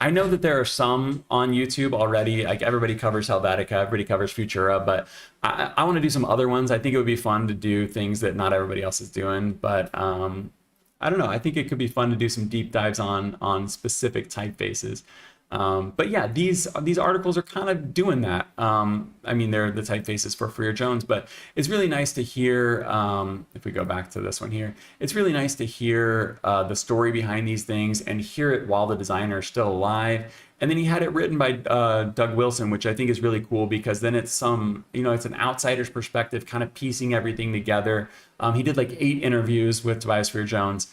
I know that there are some on YouTube already. Like everybody covers Helvetica, everybody covers Futura, but I want to do some other ones. I think it would be fun to do things that not everybody else is doing, but I don't know. I think it could be fun to do some deep dives on specific typefaces. But yeah, these articles are kind of doing that. I mean, they're the typefaces for Freer-Jones, but it's really nice to hear, if we go back to this one here, it's really nice to hear the story behind these things and hear it while the designer is still alive. And then he had it written by Doug Wilson, which I think is really cool because then it's it's an outsider's perspective, kind of piecing everything together. He did like 8 interviews with Tobias Freer-Jones.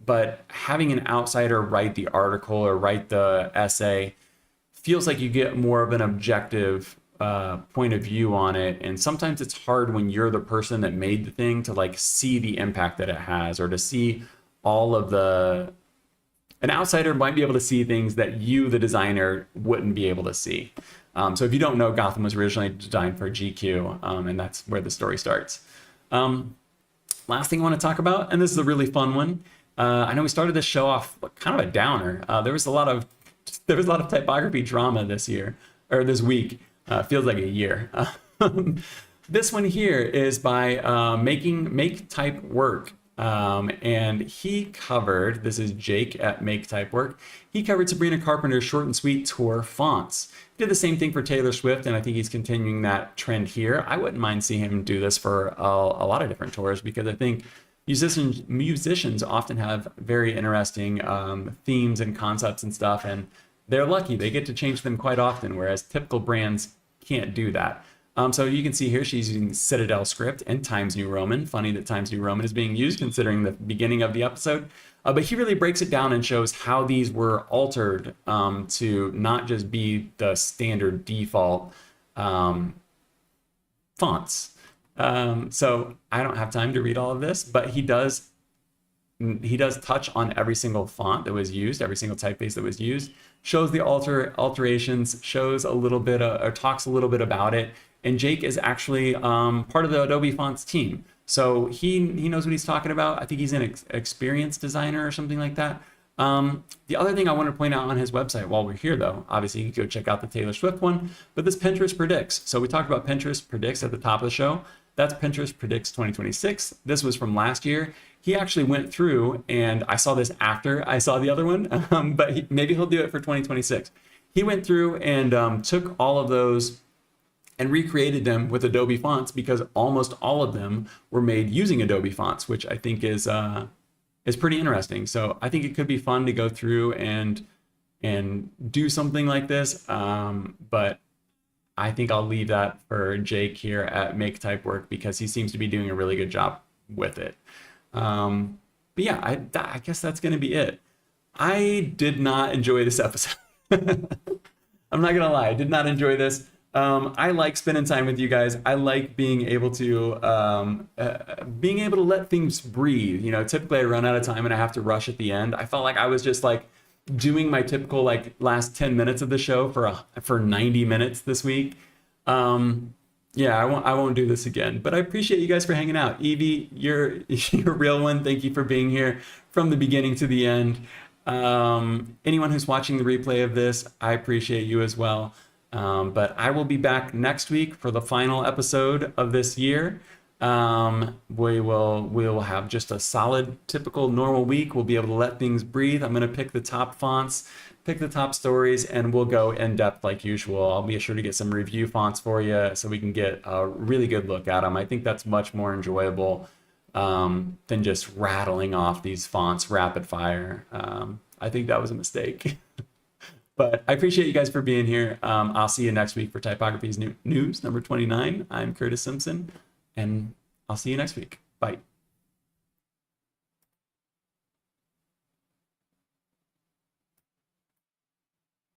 But having an outsider write the article or write the essay feels like you get more of an objective point of view on it. And sometimes it's hard when you're the person that made the thing to like see the impact that it has, or to see all of an outsider might be able to see things that you, the designer, wouldn't be able to see. So if you don't know, Gotham was originally designed for GQ, and that's where the story starts. Last thing I want to talk about, and this is a really fun one. I know we started this show off kind of a downer. There was a lot of typography drama this week. Feels like a year. This one here is by Make Type Work. And he covered, this is Jake at Make Type Work. He covered Sabrina Carpenter's short and sweet tour fonts. He did the same thing for Taylor Swift, and I think he's continuing that trend here. I wouldn't mind seeing him do this for a lot of different tours, because I think musicians often have very interesting themes and concepts and stuff, and they're lucky. They get to change them quite often, whereas typical brands can't do that. So you can see here she's using Citadel script and Times New Roman. Funny that Times New Roman is being used considering the beginning of the episode. But he really breaks it down and shows how these were altered to not just be the standard default fonts. So I don't have time to read all of this, but he does touch on every single font that was used, every single typeface that was used, shows the alterations, shows a little bit, or talks a little bit about it. And Jake is actually part of the Adobe Fonts team. So he knows what he's talking about. I think he's an experienced designer or something like that. The other thing I want to point out on his website while we're here, though, obviously you can go check out the Taylor Swift one, but this Pinterest Predicts. So we talked about Pinterest Predicts at the top of the show. That's Pinterest Predicts 2026. This was from last year. He actually went through, and I saw this after I saw the other one, but maybe he'll do it for 2026. He went through and took all of those and recreated them with Adobe fonts, because almost all of them were made using Adobe fonts, which I think is pretty interesting. So I think it could be fun to go through and do something like this. But I think I'll leave that for Jake here at Make Type Work, because he seems to be doing a really good job with it. But yeah, I guess that's going to be it. I did not enjoy this episode. I'm not gonna lie, I did not enjoy this. I like spending time with you guys. I like being able to let things breathe. You know, typically I run out of time and I have to rush at the end. I felt like I was just like doing my typical like last 10 minutes of the show for 90 minutes this week. Yeah, I won't do this again. But I appreciate you guys for hanging out. Evie, you're a real one. Thank you for being here from the beginning to the end. Anyone who's watching the replay of this, I appreciate you as well. But I will be back next week for the final episode of this year. We will have just a solid, typical, normal week. We'll be able to let things breathe. I'm going to pick the top fonts, pick the top stories, and we'll go in depth like usual. I'll be sure to get some review fonts for you so we can get a really good look at them. I think that's much more enjoyable than just rattling off these fonts rapid fire. I think that was a mistake. But I appreciate you guys for being here. I'll see you next week for Typography News number 29. I'm Curtis Simpson, and I'll see you next week. Bye.